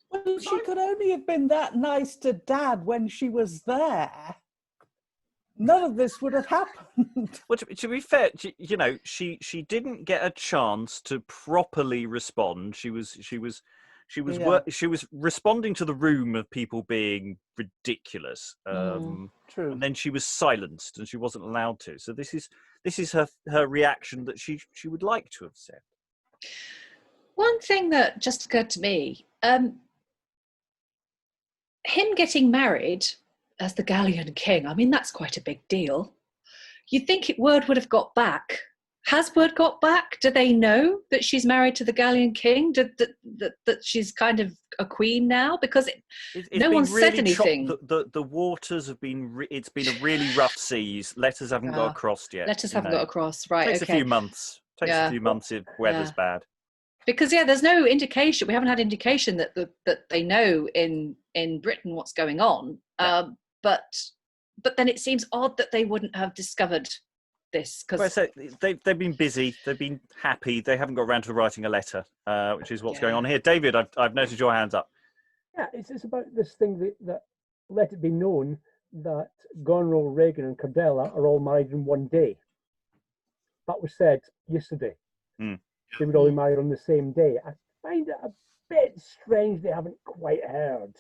Well, she could only have been that nice to Dad when she was there. None of this would have happened. Well, to be fair, you know, she didn't get a chance to properly respond. She was responding to the room of people being ridiculous. True. And then she was silenced, and she wasn't allowed to. So this is her reaction that she would like to have said. One thing that just occurred to me, him getting married as the Gallian king, I mean, that's quite a big deal. You'd think word would have got back. Has word got back? Do they know that she's married to the Gallian king? That she's kind of a queen now? Because no one said anything. The waters have been. It's been a really rough seas. Letters haven't got across yet. Letters haven't got across. Right. Takes a few months. A few months if weather's bad. Because there's no indication. We haven't had indication that they know in Britain what's going on. Yeah. But then it seems odd that they wouldn't have discovered this, because they've been busy, they've been happy, they haven't got around to writing a letter, which is what's going on here. David, I've noticed your hands up. Yeah, it's about this thing that let it be known that Gonorill, Ragan, and Cordella are all married in one day. that was said yesterday. Mm. They would all be married on the same day. I find it a bit strange they haven't quite heard.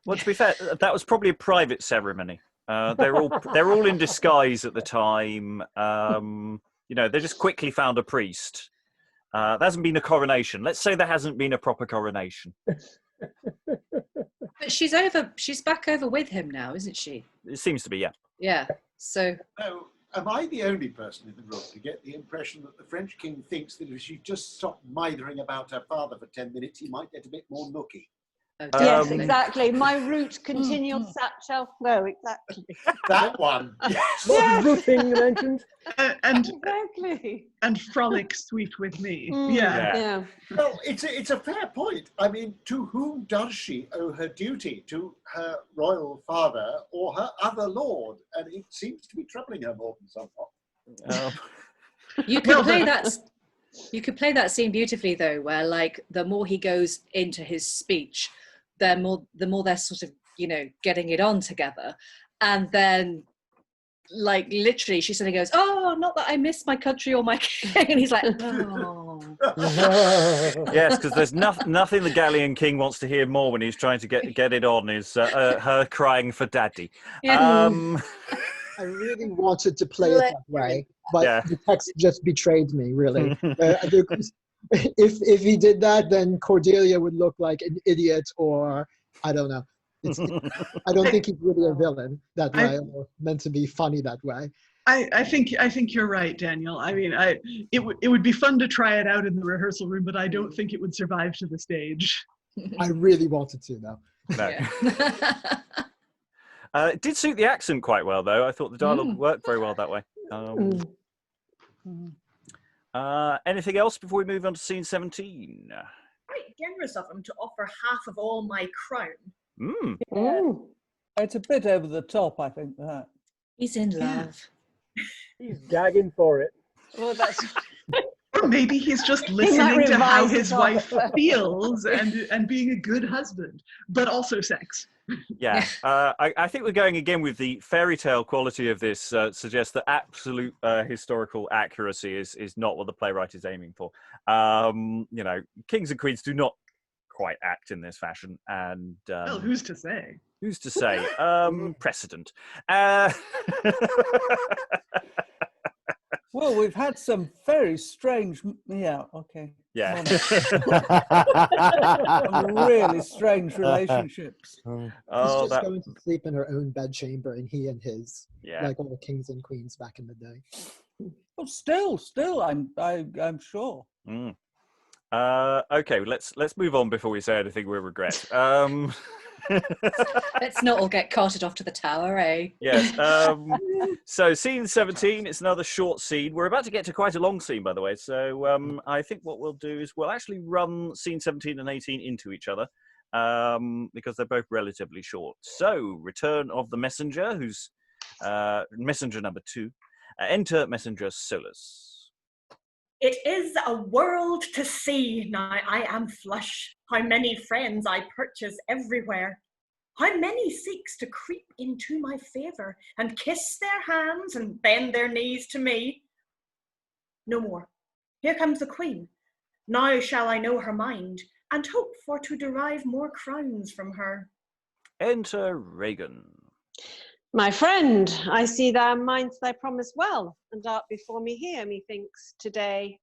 Well, to be fair, that was probably a private ceremony. They're all in disguise at the time. They just quickly found a priest. There hasn't been a coronation. Let's say there hasn't been a proper coronation. But she's back over with him now, isn't she? It seems to be, yeah. Yeah. So. Now, am I the only person in the room to get the impression that the French king thinks that if she just stopped mithering about her father for 10 minutes, he might get a bit more nooky? Yes, exactly. My root continual satchel flow, exactly. That one. Yes. What rooting mentioned? And exactly. And frolic sweet with me. Yeah. Well, it's a fair point. I mean, to whom does she owe her duty? To her royal father or her other lord? And it seems to be troubling her more than somewhat. You could play that. You could play that scene beautifully, though, where like the more he goes into his speech, the more they're sort of getting it on together, and then like literally she suddenly goes, "Oh, not that I miss my country or my king," and he's like, "Oh." Yes, because there's nothing the Gallian king wants to hear more when he's trying to get it on is her crying for daddy. Yeah. I really wanted to play it that way, but the text just betrayed me, really. If he did that, then Cordelia would look like an idiot, or I don't know. I don't think he's really a villain that way, or meant to be funny that way. I think you're right, Daniel. I mean, it would be fun to try it out in the rehearsal room, but I don't think it would survive to the stage. I really wanted to, though. No. It did suit the accent quite well, though. I thought the dialogue worked very well that way. Anything else before we move on to scene 17? Quite generous of him to offer half of all my crown. It's a bit over the top, I think, that. He's in love. He's gagging for it. Well, that's... Or maybe he's just listening to how his wife feels and being a good husband, but also sex. Yeah, I think we're going again with the fairy tale quality of this. Suggests that absolute historical accuracy is not what the playwright is aiming for. Kings and queens do not quite act in this fashion, and well, who's to say? Who's to say? Precedent. Well, we've had some very strange. Yeah. Okay. Yeah. Some really strange relationships. She's just going to sleep in her own bedchamber, and he in his, like all the kings and queens back in the day. Well, still, I'm sure. Okay, let's move on before we say anything we regret. Let's not all get carted off to the tower, eh? Yes. So scene 17, it's another short scene. We're about to get to quite a long scene, by the way. So I think what we'll do is we'll actually run scene 17 and 18 into each other because they're both relatively short. So return of the messenger, who's messenger number 2. Enter messenger Solus. It is a world to see. Now I am flush. How many friends I purchase everywhere. How many seeks to creep into my favour and kiss their hands and bend their knees to me. No more. Here comes the queen. Now shall I know her mind and hope for to derive more crowns from her. Enter Ragan. My friend, I see thou mind'st thy promise well, and art before me here, methinks, today.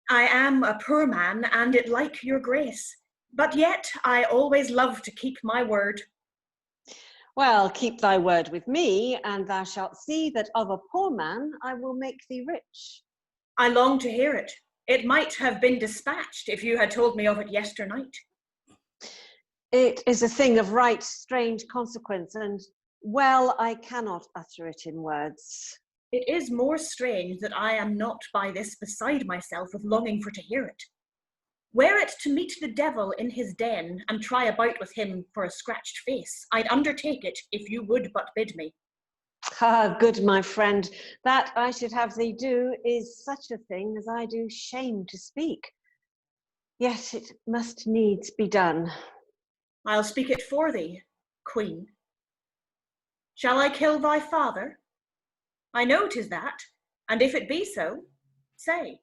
I am a poor man, and it like your grace, but yet I always love to keep my word. Well, keep thy word with me, and thou shalt see that of a poor man I will make thee rich. I long to hear it. It might have been dispatched if you had told me of it yesternight. It is a thing of right strange consequence, and well, I cannot utter it in words. It is more strange that I am not by this beside myself with longing for to hear it. Were it to meet the devil in his den and try about with him for a scratched face, I'd undertake it if you would but bid me. Ah, good my friend, that I should have thee do is such a thing as I do shame to speak. Yet it must needs be done. I'll speak it for thee, queen. Shall I kill thy father? I know 'tis that, and if it be so, Say.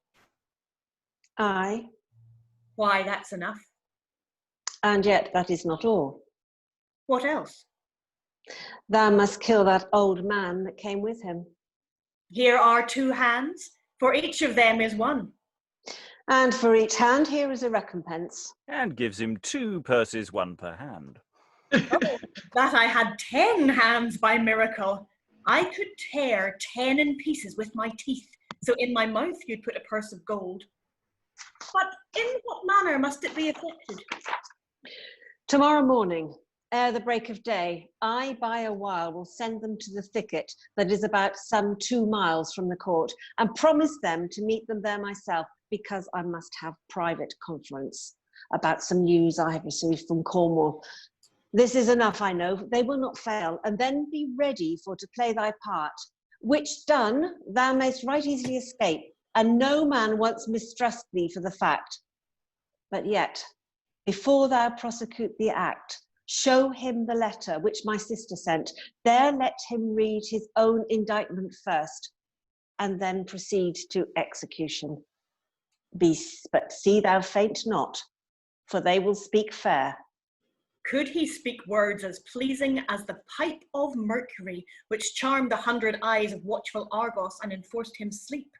Aye. Why, that's enough. And yet that is not all. What else? Thou must kill that old man that came with him. Here are 2 hands, for each of them is 1. And for each hand here is a recompense. And gives him 2 purses, 1 per hand. Oh, that I had 10 hands by miracle. I could tear 10 in pieces with my teeth, so in my mouth you'd put a purse of gold. But in what manner must it be effected? Tomorrow morning, ere the break of day, I by a while will send them to the thicket that is about some 2 miles from the court, and promise them to meet them there myself, because I must have private conference about some news I have received from Cornwall. This is enough, I know, they will not fail, and then be ready for to play thy part, which done, thou mayst right easily escape, and no man once mistrust thee for the fact. But yet, before thou prosecute the act, show him the letter which my sister sent. There let him read his own indictment first, and then proceed to execution. But see thou faint not, for they will speak fair. Could he speak words as pleasing as the pipe of Mercury, which charmed 100 eyes of watchful Argos and enforced him sleep?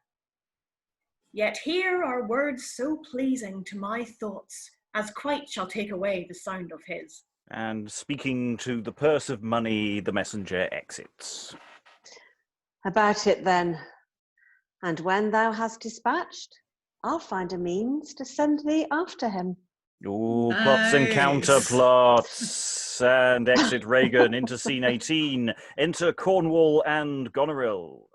Yet here are words so pleasing to my thoughts, as quite shall take away the sound of his. And speaking to the purse of money, the messenger exits. About it then, and when thou hast dispatched, I'll find a means to send thee after him. Ooh, plots and counterplots. And exit Ragan into scene 18. Enter Cornwall and Gonorill.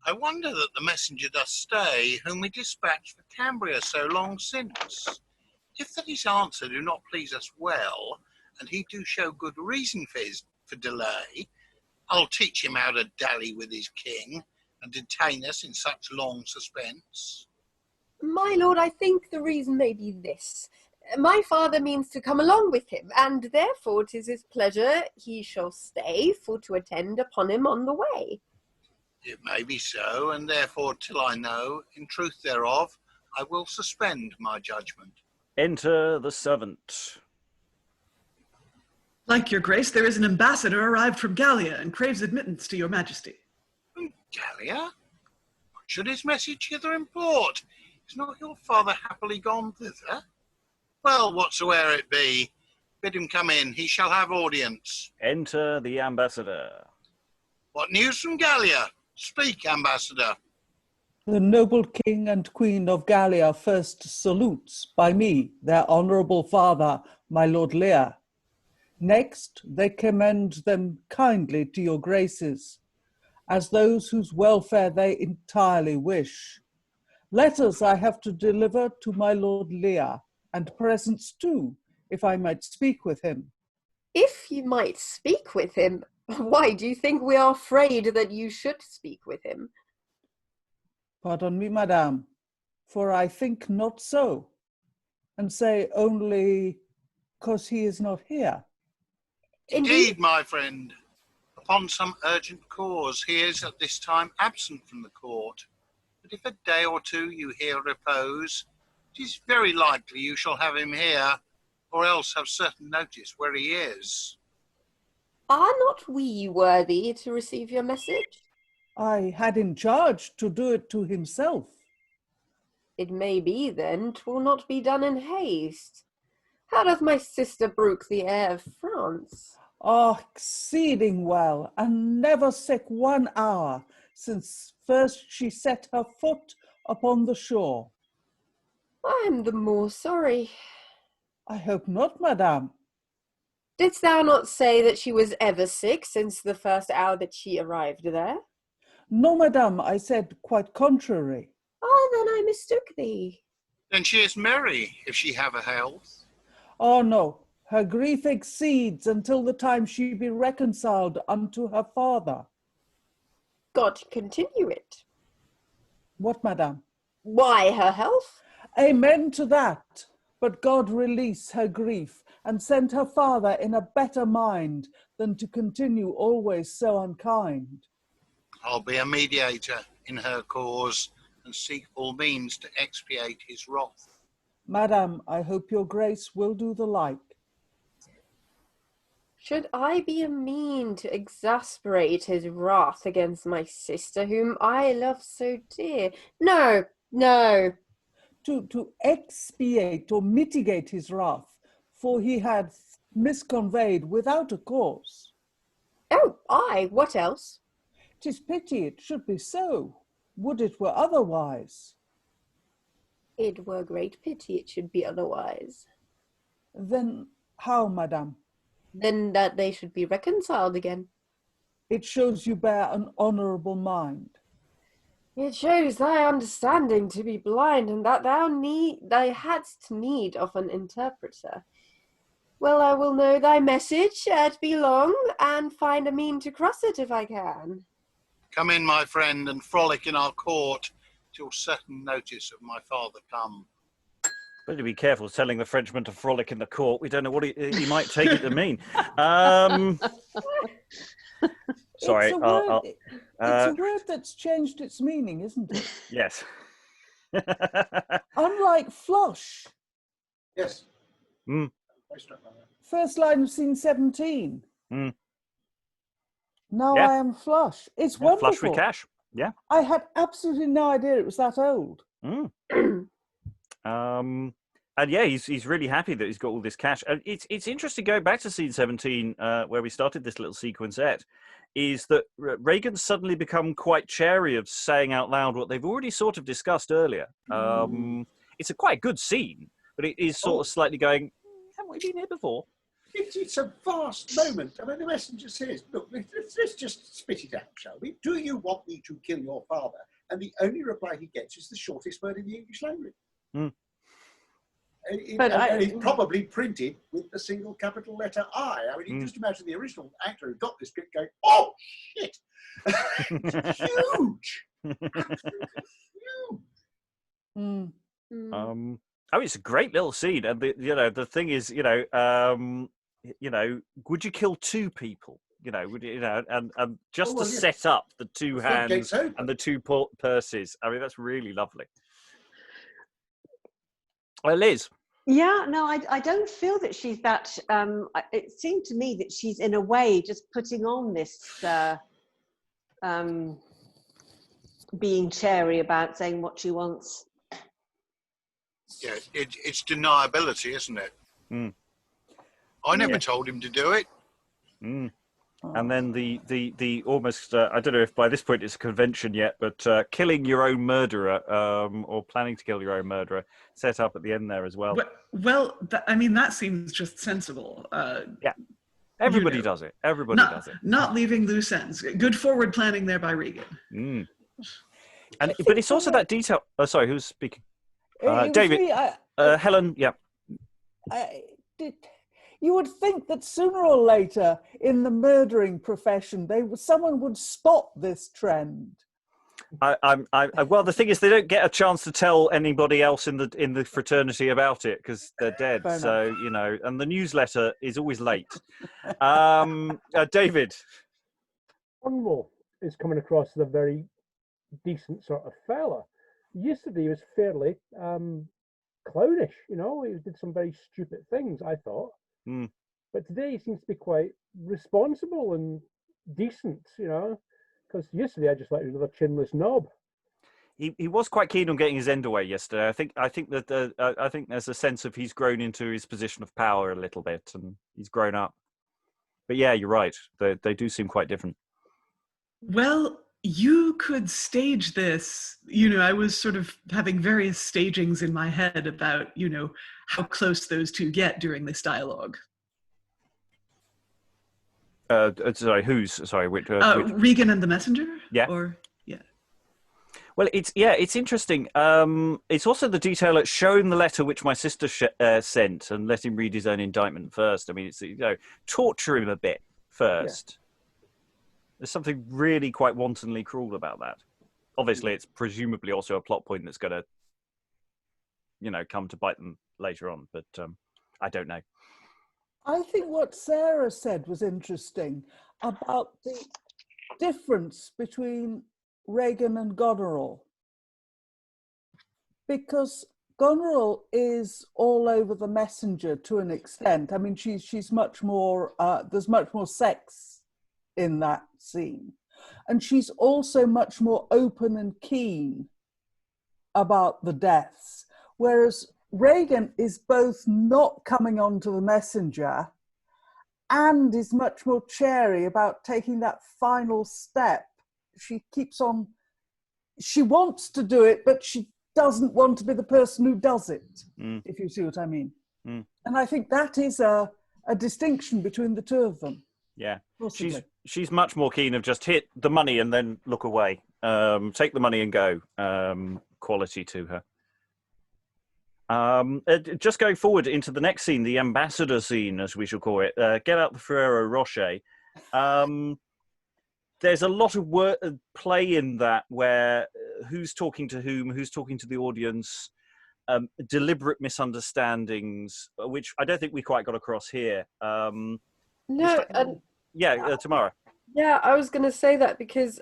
I wonder that the messenger does stay, whom we dispatched for Cambria so long since. If that his answer do not please us well, and he do show good reason for delay, I'll teach him how to dally with his king, and detain us in such long suspense. My lord, I think the reason may be this. My father means to come along with him, and therefore 'tis his pleasure he shall stay for to attend upon him on the way. It may be so, and therefore till I know in truth thereof, I will suspend my judgment. Enter the servant. Like your grace, there is an ambassador arrived from Gallia and craves admittance to your majesty. From Gallia? What should his message hither import? Is not your father happily gone thither? Well, whatsoe'er it be, bid him come in, he shall have audience. Enter the ambassador. What news from Gallia? Speak, ambassador. The noble king and queen of Gallia first salutes by me, their honourable father, my lord Leir. Next, they commend them kindly to your graces, as those whose welfare they entirely wish. Letters I have to deliver to my lord Leir, and presents too, if I might speak with him. If you might speak with him, why do you think we are afraid that you should speak with him? Pardon me, madame, for I think not so, and say only 'cause he is not here. Indeed, my friend, upon some urgent cause, he is at this time absent from the court. But if a day or 2 you here repose, it is very likely you shall have him here, or else have certain notice where he is. Are not we worthy to receive your message? I had in charge to do it to himself. It may be, then, 'twill not be done in haste. How doth my sister brook the air of France? Oh, exceeding well, and never sick 1 hour, since first she set her foot upon the shore. I am the more sorry. I hope not, madame. Didst thou not say that she was ever sick since the first hour that she arrived there? No, madame, I said quite contrary. Oh, then I mistook thee. Then she is merry, if she have a health. Oh, no, her grief exceeds until the time she be reconciled unto her father. God continue it. What, madame? Why, her health? Amen to that. But God release her grief, and send her father in a better mind than to continue always so unkind. I'll be a mediator in her cause, and seek all means to expiate his wrath. Madam, I hope your grace will do the like. Should I be a mean to exasperate his wrath against my sister, whom I love so dear? No, no. To expiate or mitigate his wrath, for he had misconveyed without a cause. Oh, aye, what else? 'Tis pity it should be so. Would it were otherwise. It were great pity it should be otherwise. Then how, madam? Then that they should be reconciled again. It shows you bear an honourable mind. It shows thy understanding to be blind, and that thou hadst need of an interpreter. Well, I will know thy message ere it be long, and find a mean to cross it if I can. Come in, my friend, and frolic in our court till certain notice of my father come. Better be careful telling the Frenchman to frolic in the court. We don't know what he might take it to mean. Sorry. It's a word that's changed its meaning, isn't it? Yes. Unlike flush. Yes. Mm. First line of scene 17. Mm. Now Yeah. I am flush. It's Yeah, wonderful. flush with cash. Yeah. I had absolutely no idea it was that old. Mm. And yeah, he's really happy that he's got all this cash. And it's interesting going back to scene 17, where we started this little sequencette, is that Ragan's suddenly become quite chary of saying out loud what they've already sort of discussed earlier. It's a quite good scene, but it is sort of slightly going, haven't we been here before? It's a vast moment. I mean, the messenger says, look, let's just spit it out, shall we? Do you want me to kill your father? And the only reply he gets is the shortest word in the English language. Mm. And it's probably printed with the single capital letter I. I mean, you just imagine the original actor who got this script going, oh, shit! Huge! Absolutely huge! Mm. It's a great little scene. And, the thing is, would you kill two people? And just to set up the two hands and the two purses. I mean, that's really lovely. Liz. Yeah, no, I don't feel that she's that. It seemed to me that she's in a way just putting on this being chary about saying what she wants. Yeah, it's deniability, isn't it? Mm. I never told him to do it. Mm. And then the almost, I don't know if by this point it's a convention yet, but killing your own murderer or planning to kill your own murderer set up at the end there as well. Well, that seems just sensible. Yeah, everybody does it. Everybody does it. Not leaving loose ends. Good forward planning there by Ragan. Mm. But it's also that detail. Oh, sorry, who's speaking? David. Me, Helen, yeah. You would think that sooner or later in the murdering profession, someone would spot this trend. Well, the thing is, they don't get a chance to tell anybody else in the fraternity about it because they're dead. So and the newsletter is always late. David. Cornwall is coming across as a very decent sort of fella. Yesterday he was fairly clownish. He did some very stupid things, I thought. Mm. But today he seems to be quite responsible and decent, because yesterday I just thought he was another chinless knob. He was quite keen on getting his end away yesterday. I think there's a sense of he's grown into his position of power a little bit and he's grown up. But yeah, you're right. They do seem quite different. Well, you could stage this. I was sort of having various stagings in my head about, how close those two get during this dialogue. Sorry, which? Ragan and the messenger? Yeah. Well, it's interesting. It's also the detail that's shown the letter which my sister sent and let him read his own indictment first. I mean, it's torture him a bit first. Yeah. There's something really quite wantonly cruel about that. Obviously, it's presumably also a plot point that's going to, come to bite them later on. But I don't know. I think what Sarah said was interesting about the difference between Ragan and Gonorill. because Gonorill is all over the messenger to an extent. I mean, she's much more, there's much more sex in that scene. And she's also much more open and keen about the deaths. Whereas Ragan is both not coming onto the messenger and is much more chary about taking that final step. She keeps on, she wants to do it, but she doesn't want to be the person who does it, if you see what I mean. And I think that is a distinction between the two of them. Yeah, possibly. she's much more keen of just hit the money and then look away. Take the money and go. Quality to her. Just going forward into the next scene, the ambassador scene, as we shall call it. Get out the Ferrero Rocher. There's a lot of play in that where who's talking to whom, who's talking to the audience, deliberate misunderstandings, which I don't think we quite got across here. No, Tamara. Yeah, I was going to say that because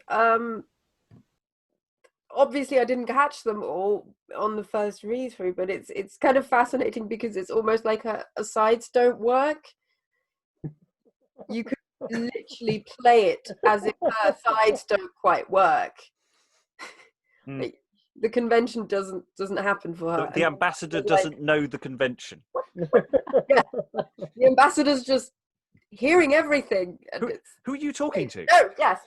obviously I didn't catch them all on the first read through, but it's kind of fascinating because it's almost like asides don't work. You could literally play it as if her sides don't quite work. The convention doesn't happen for her. The ambassador doesn't know the convention. Yeah. The ambassador's just hearing everything. Who are you talking to? Oh, yes.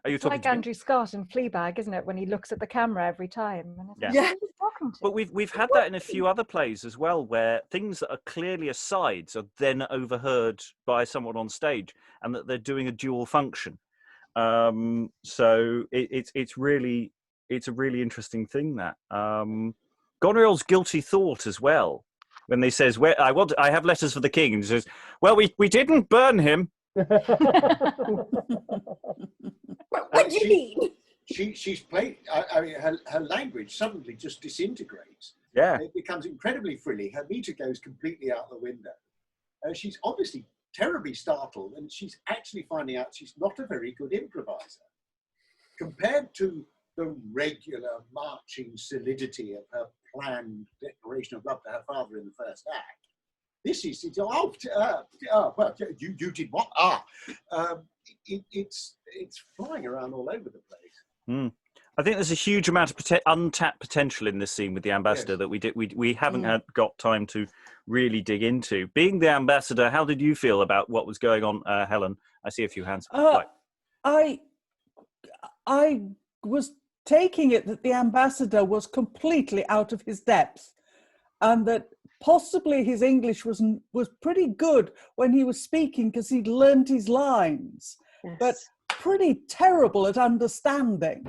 Are you It's talking like to me? Andrew Scott in Fleabag, isn't it? When he looks at the camera every time. And it's like, Yeah. who are you talking to? But we've had that in a few other plays as well, where things that are clearly asides are then overheard by someone on stage, and that they're doing a dual function. So it's a really interesting thing, that Gonerill's guilty thought as well, when they says, "Where I have letters for the king," and he says, "Well, we didn't burn him." What do you mean? She's played. I mean, her language suddenly just disintegrates. Yeah, it becomes incredibly frilly. Her meter goes completely out the window. She's obviously terribly startled, and she's actually finding out she's not a very good improviser compared to the regular marching solidity of her planned declaration of love to her father in the first act. This is well, you did what? It's flying around all over the place. I think there's a huge amount of untapped potential in this scene with the ambassador that we haven't got time to really dig into. Being the ambassador, how did you feel about what was going on, Helen? I see a few hands. I was taking it that the ambassador was completely out of his depth, and that possibly his English was pretty good when he was speaking because he'd learned his lines, but pretty terrible at understanding.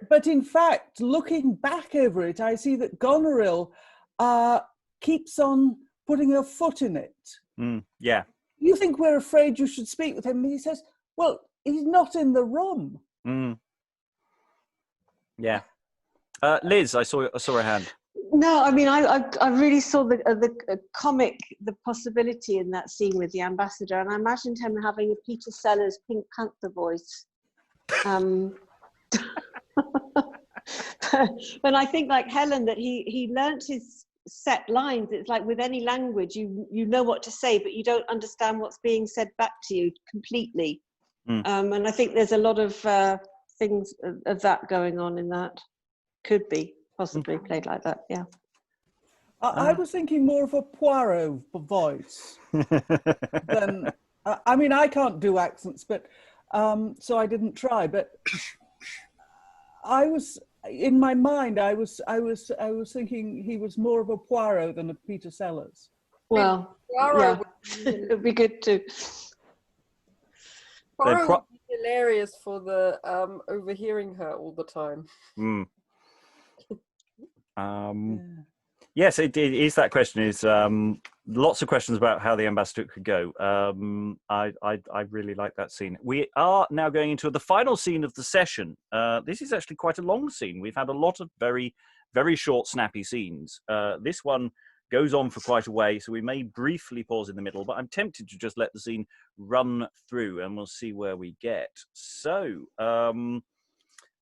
But in fact, looking back over it, I see that Gonorill keeps on putting her foot in it. Yeah. You think we're afraid you should speak with him? And he says, well, he's not in the room. Yeah. Liz, I saw a hand. No, I mean, I really saw the comic, the possibility in that scene with the ambassador, and I imagined him having a Peter Sellers Pink Panther voice. But I think, like Helen, that he learnt his set lines. It's like with any language, you know what to say, but you don't understand what's being said back to you completely. And I think there's a lot of things of that going on in that. Could be possibly played like that, yeah. I was thinking more of a Poirot voice than. I mean, I can't do accents, but so I didn't try. But I was in my mind. I was thinking he was more of a Poirot than a Peter Sellers. Well, yeah, it'd be good too. Poirot would be hilarious for the overhearing her all the time. Yes, it is. That question is lots of questions about how the ambassador could go. I really like that scene. We are now going into the final scene of the session. This is actually quite a long scene. We've had a lot of very, very short, snappy scenes. This one goes on for quite a way, so we may briefly pause in the middle, but I'm tempted to just let the scene run through and we'll see where we get. So,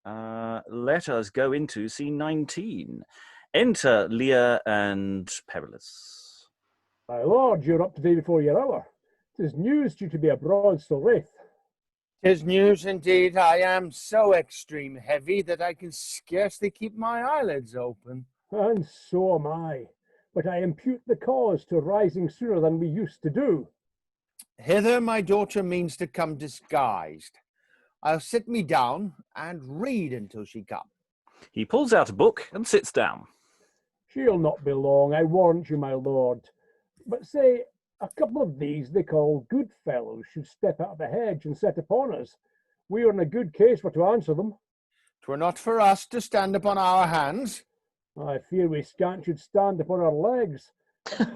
Let us go into scene 19. Enter Leir and Perillus. My lord, you're up today before your hour. 'Tis news due to be abroad so late. 'Tis news indeed. I am so extreme heavy that I can scarcely keep my eyelids open. And so am I. But I impute the cause to rising sooner than we used to do. Hither my daughter means to come disguised. I'll sit me down and read until she come. He pulls out a book and sits down. She'll not be long, I warrant you, my lord. But say, a couple of these they call good fellows should step out of the hedge and set upon us. We are in a good case for to answer them. 'Twere not for us to stand upon our hands. I fear we scant should stand upon our legs.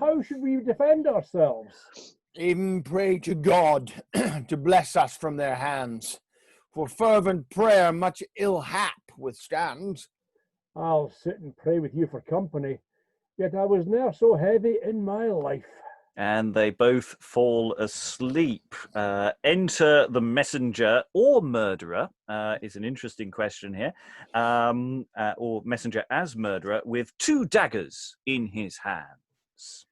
How should we defend ourselves? Even pray to God to bless us from their hands. For fervent prayer much ill hap withstands. I'll sit and pray with you for company, yet I was ne'er so heavy in my life. And they both fall asleep. Enter the messenger or murderer is an interesting question here, or messenger as murderer with 2 daggers in his hands.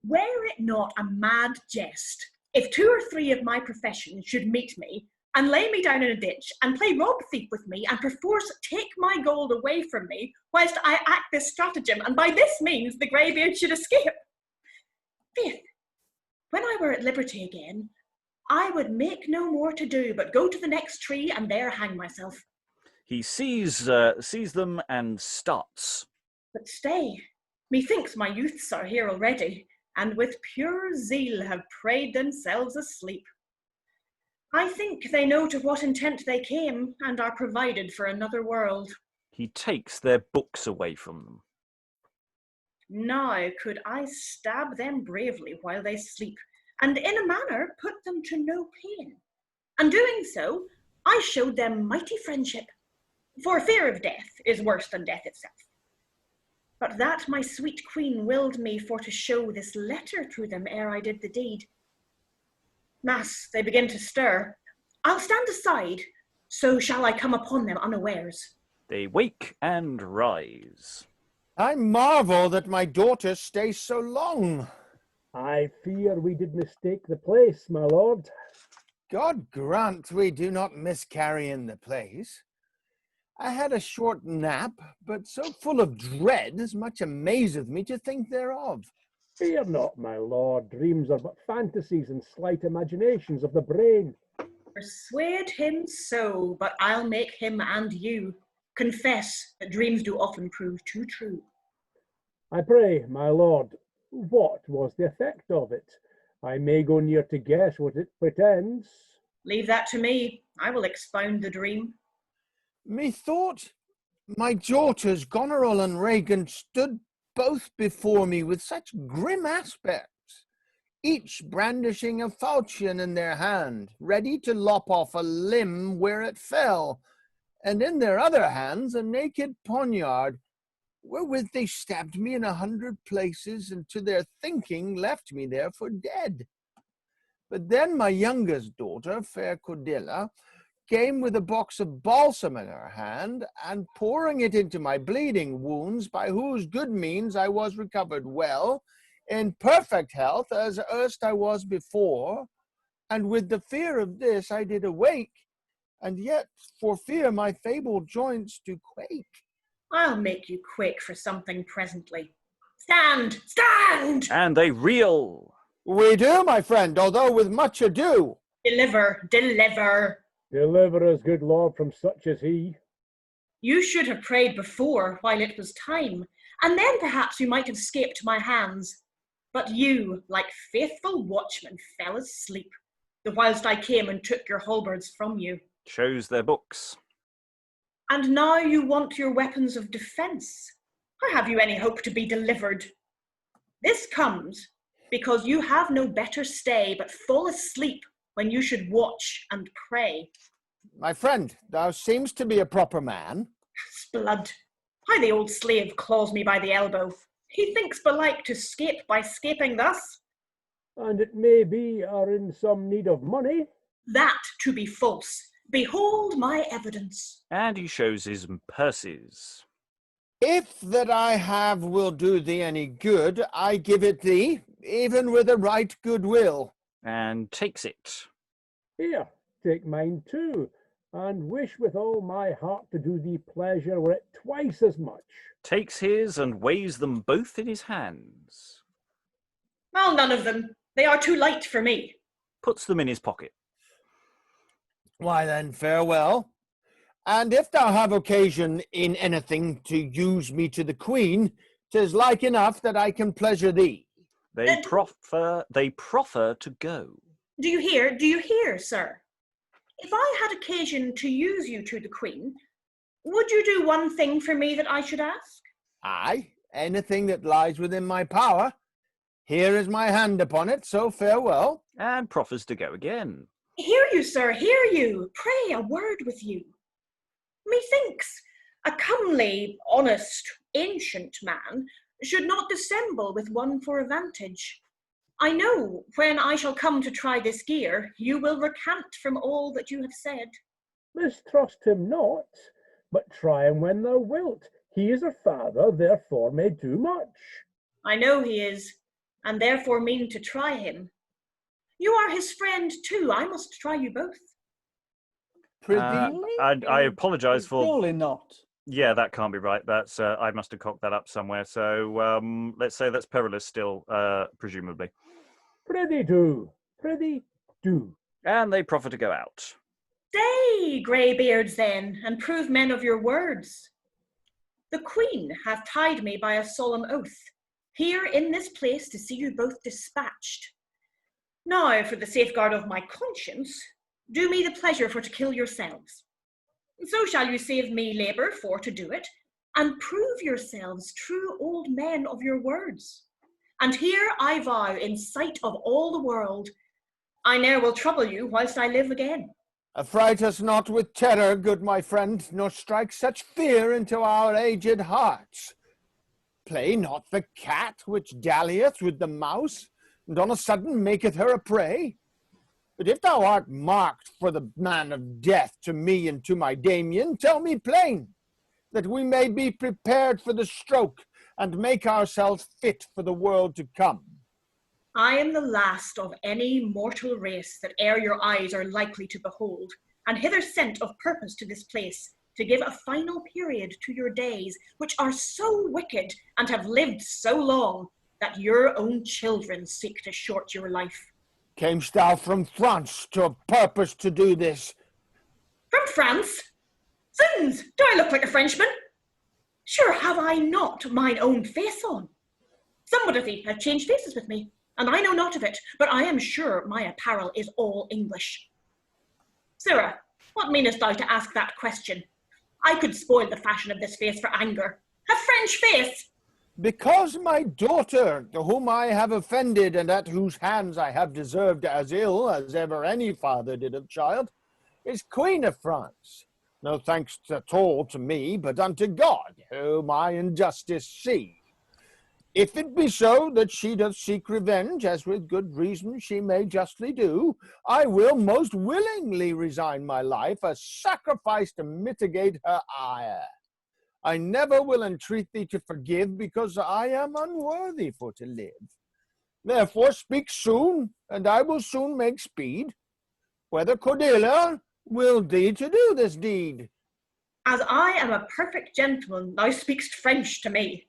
Were it not a mad jest if 2 or 3 of my profession should meet me and lay me down in a ditch and play rob thief with me and perforce take my gold away from me whilst I act this stratagem, and by this means the greybeard should escape? Faith, when I were at liberty again, I would make no more to do but go to the next tree and there hang myself. He sees them and starts. But stay, methinks my youths are here already, and with pure zeal have prayed themselves asleep. I think they know to what intent they came, and are provided for another world. He takes their books away from them. Now could I stab them bravely while they sleep, and in a manner put them to no pain. And doing so, I showed them mighty friendship, for fear of death is worse than death itself. But that my sweet queen willed me for to show this letter to them ere I did the deed. Mass, they begin to stir. I'll stand aside, so shall I come upon them unawares. They wake and rise. I marvel that my daughter stays so long. I fear we did mistake the place, my lord. God grant we do not miscarry in the place. I had a short nap, but so full of dread as much amazeth me to think thereof. Fear not, my lord. Dreams are but fantasies and slight imaginations of the brain. Persuade him so, but I'll make him and you confess that dreams do often prove too true. I pray, my lord, what was the effect of it? I may go near to guess what it pretends. Leave that to me. I will expound the dream. Methought my daughters Gonorill and Ragan stood both before me with such grim aspects, each brandishing a falchion in their hand, ready to lop off a limb where it fell, and in their other hands a naked poniard, wherewith they stabbed me in 100 places, and to their thinking left me there for dead. But then my youngest daughter, fair Cordella, came with a box of balsam in her hand, and pouring it into my bleeding wounds, by whose good means I was recovered well, in perfect health as erst I was before, and with the fear of this I did awake, and yet for fear my fabled joints do quake. I'll make you quake for something presently. Stand! Stand! And they reel. We do, my friend, although with much ado. Deliver! Deliver! Deliver us, good lord, from such as he. You should have prayed before, while it was time, and then perhaps we might have escaped my hands. But you, like faithful watchmen, fell asleep, the whilst I came and took your halberds from you. Shows their books. And now you want your weapons of defence. How have you any hope to be delivered? This comes because you have no better stay but fall asleep when you should watch and pray. My friend, thou seemst to be a proper man. Sblood, how the old slave claws me by the elbow. He thinks belike to scape by scaping thus. And it may be are in some need of money. That to be false. Behold my evidence. And he shows his purses. If that I have will do thee any good, I give it thee, even with a right good will. And takes it. Here, take mine too, and wish with all my heart to do thee pleasure were it twice as much. Takes his and weighs them both in his hands. Well, none of them. They are too light for me. Puts them in his pocket. Why then, farewell. And if thou have occasion in anything to use me to the queen, 'tis like enough that I can pleasure thee. They proffer to go. Do you hear, sir? If I had occasion to use you to the queen, would you do one thing for me that I should ask? Aye, anything that lies within my power. Here is my hand upon it, so farewell. And proffers to go again. Hear you, sir, hear you. Pray, a word with you. Methinks a comely, honest, ancient man should not dissemble with one for advantage. I know when I shall come to try this gear, you will recant from all that you have said. Mistrust him not, but try him when thou wilt. He is a father, therefore may do much. I know he is, and therefore mean to try him. You are his friend too. I must try you both. I apologise for... Surely not. Yeah, that can't be right. That's I must have cocked that up somewhere. So let's say that's Perillus still, presumably. Prithee do. Prithee do. And they proffer to go out. Stay, greybeards, then, and prove men of your words. The queen hath tied me by a solemn oath, here in this place to see you both dispatched. Now, for the safeguard of my conscience, do me the pleasure for to kill yourselves. So shall you save me labour for to do it, and prove yourselves true old men of your words. And here I vow, in sight of all the world, I ne'er will trouble you whilst I live again. Affright us not with terror, good my friend, nor strike such fear into our aged hearts. Play not the cat which dallieth with the mouse, and on a sudden maketh her a prey. But if thou art marked for the man of death to me and to my Damien, tell me plain, that we may be prepared for the stroke, and make ourselves fit for the world to come. I am the last of any mortal race that e'er your eyes are likely to behold, and hither sent of purpose to this place, to give a final period to your days, which are so wicked and have lived so long, that your own children seek to short your life. Camest thou from France to a purpose to do this? From France? Zounds, do I look like a Frenchman? Sure have I not mine own face on. Somewhat of thee have changed faces with me, and I know not of it, but I am sure my apparel is all English. Sirrah, what meanest thou to ask that question? I could spoil the fashion of this face for anger. A French face! Because my daughter, to whom I have offended, and at whose hands I have deserved as ill as ever any father did of child, is Queen of France. No thanks at all to me, but unto God, whom I in justice see. If it be so that she doth seek revenge, as with good reason she may justly do, I will most willingly resign my life, a sacrifice to mitigate her ire. I never will entreat thee to forgive, because I am unworthy for to live. Therefore speak soon, and I will soon make speed. Whether Cordella will thee to do this deed? As I am a perfect gentleman, thou speakst French to me.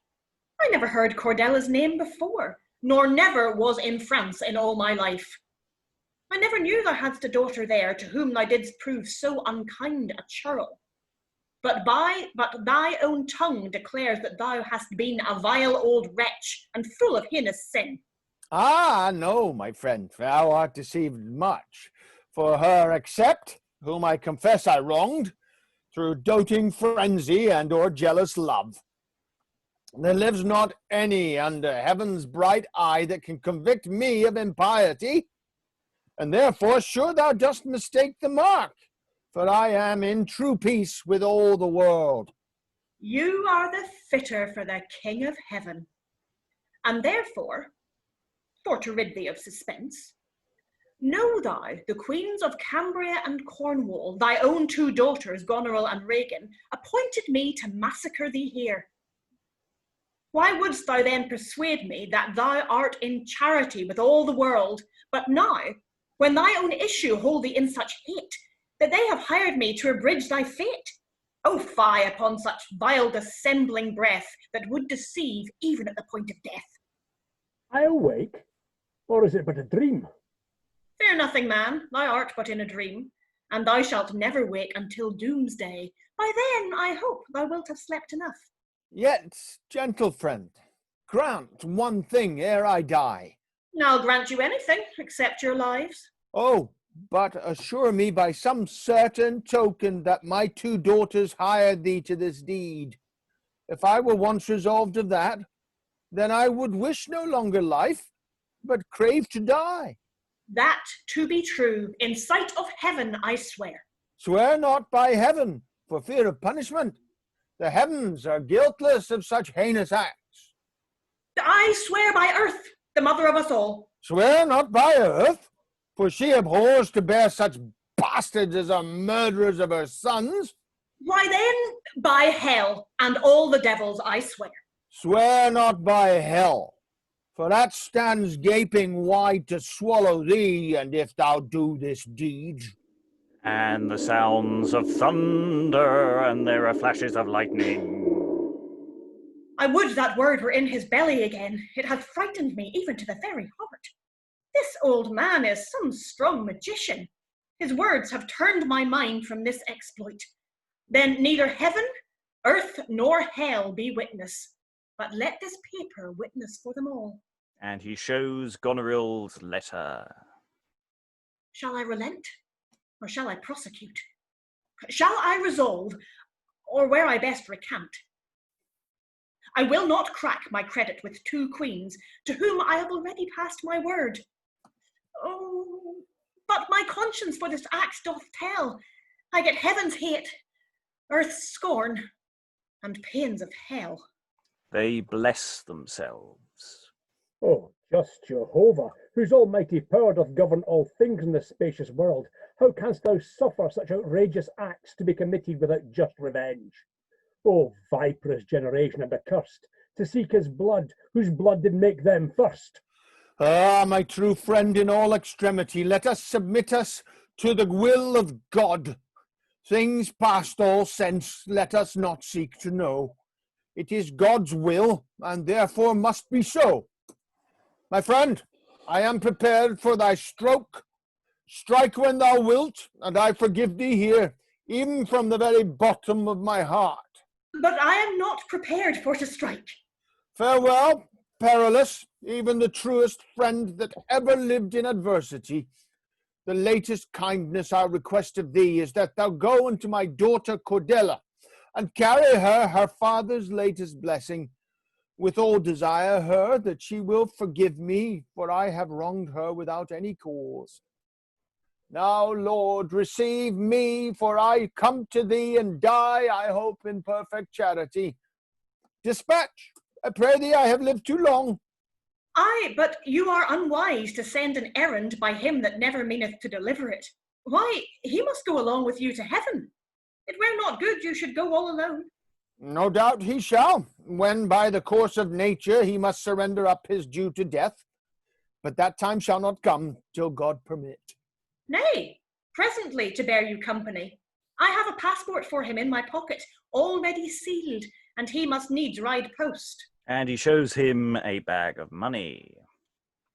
I never heard Cordella's name before, nor never was in France in all my life. I never knew thou hadst a daughter there, to whom thou didst prove so unkind a churl. But thy own tongue declares that thou hast been a vile old wretch, and full of heinous sin. Ah, no, my friend, thou art deceived much. For her accept, whom I confess I wronged, through doting frenzy and or jealous love. There lives not any under heaven's bright eye that can convict me of impiety, and therefore sure thou dost mistake the mark, for I am in true peace with all the world. You are the fitter for the King of Heaven, and therefore, for to rid thee of suspense, Know thou, the queens of Cambria and Cornwall, thy own 2 daughters, Gonorill and Ragan, appointed me to massacre thee here. Why wouldst thou then persuade me that thou art in charity with all the world, but now, when thy own issue hold thee in such hate, that they have hired me to abridge thy fate? O fie upon such vile dissembling breath, that would deceive even at the point of death. I awake, or is it but a dream? Fear nothing, man, thou art but in a dream, and thou shalt never wake until doomsday. By then, I hope, thou wilt have slept enough. Yet, gentle friend, grant one thing ere I die. I'll grant you anything, except your lives. Oh, but assure me by some certain token that my 2 daughters hired thee to this deed. If I were once resolved of that, then I would wish no longer life, but crave to die. That to be true, in sight of heaven I swear. Swear not by heaven, for fear of punishment. The heavens are guiltless of such heinous acts. I swear by earth, the mother of us all. Swear not by earth, for she abhors to bear such bastards as are murderers of her sons. Why then, by hell and all the devils I swear. Swear not by hell, for that stands gaping wide to swallow thee, and if thou do this deed. And the sounds of thunder, and there are flashes of lightning. I would that word were in his belly again. It hath frightened me even to the very heart. This old man is some strong magician. His words have turned my mind from this exploit. Then neither heaven, earth, nor hell be witness, but let this paper witness for them all. And he shows Gonorill's letter. Shall I relent, or shall I prosecute? Shall I resolve, or where I best recant? I will not crack my credit with 2 queens, to whom I have already passed my word. Oh, but my conscience for this act doth tell. I get heaven's hate, earth's scorn, and pains of hell. They bless themselves. Oh, just Jehovah, whose almighty power doth govern all things in this spacious world, how canst thou suffer such outrageous acts to be committed without just revenge? O viperous generation and accursed, to seek his blood, whose blood did make them first. Ah, my true friend, in all extremity, let us submit us to the will of God. Things past all sense let us not seek to know. It is God's will, and therefore must be so. My friend, I am prepared for thy stroke. Strike when thou wilt, and I forgive thee here, even from the very bottom of my heart. But I am not prepared for to strike. Farewell, Perillus, even the truest friend that ever lived in adversity. The latest kindness I request of thee is that thou go unto my daughter Cordella, and carry her father's latest blessing. Withal desire her that she will forgive me, for I have wronged her without any cause. Now, Lord, receive me, for I come to thee and die, I hope, in perfect charity. Dispatch, I pray thee, I have lived too long. Aye, but you are unwise to send an errand by him that never meaneth to deliver it. Why, he must go along with you to heaven. It were not good you should go all alone. No doubt he shall, when by the course of nature he must surrender up his due to death. But that time shall not come till God permit. Nay, presently to bear you company. I have a passport for him in my pocket, already sealed, and he must needs ride post. And he shows him a bag of money.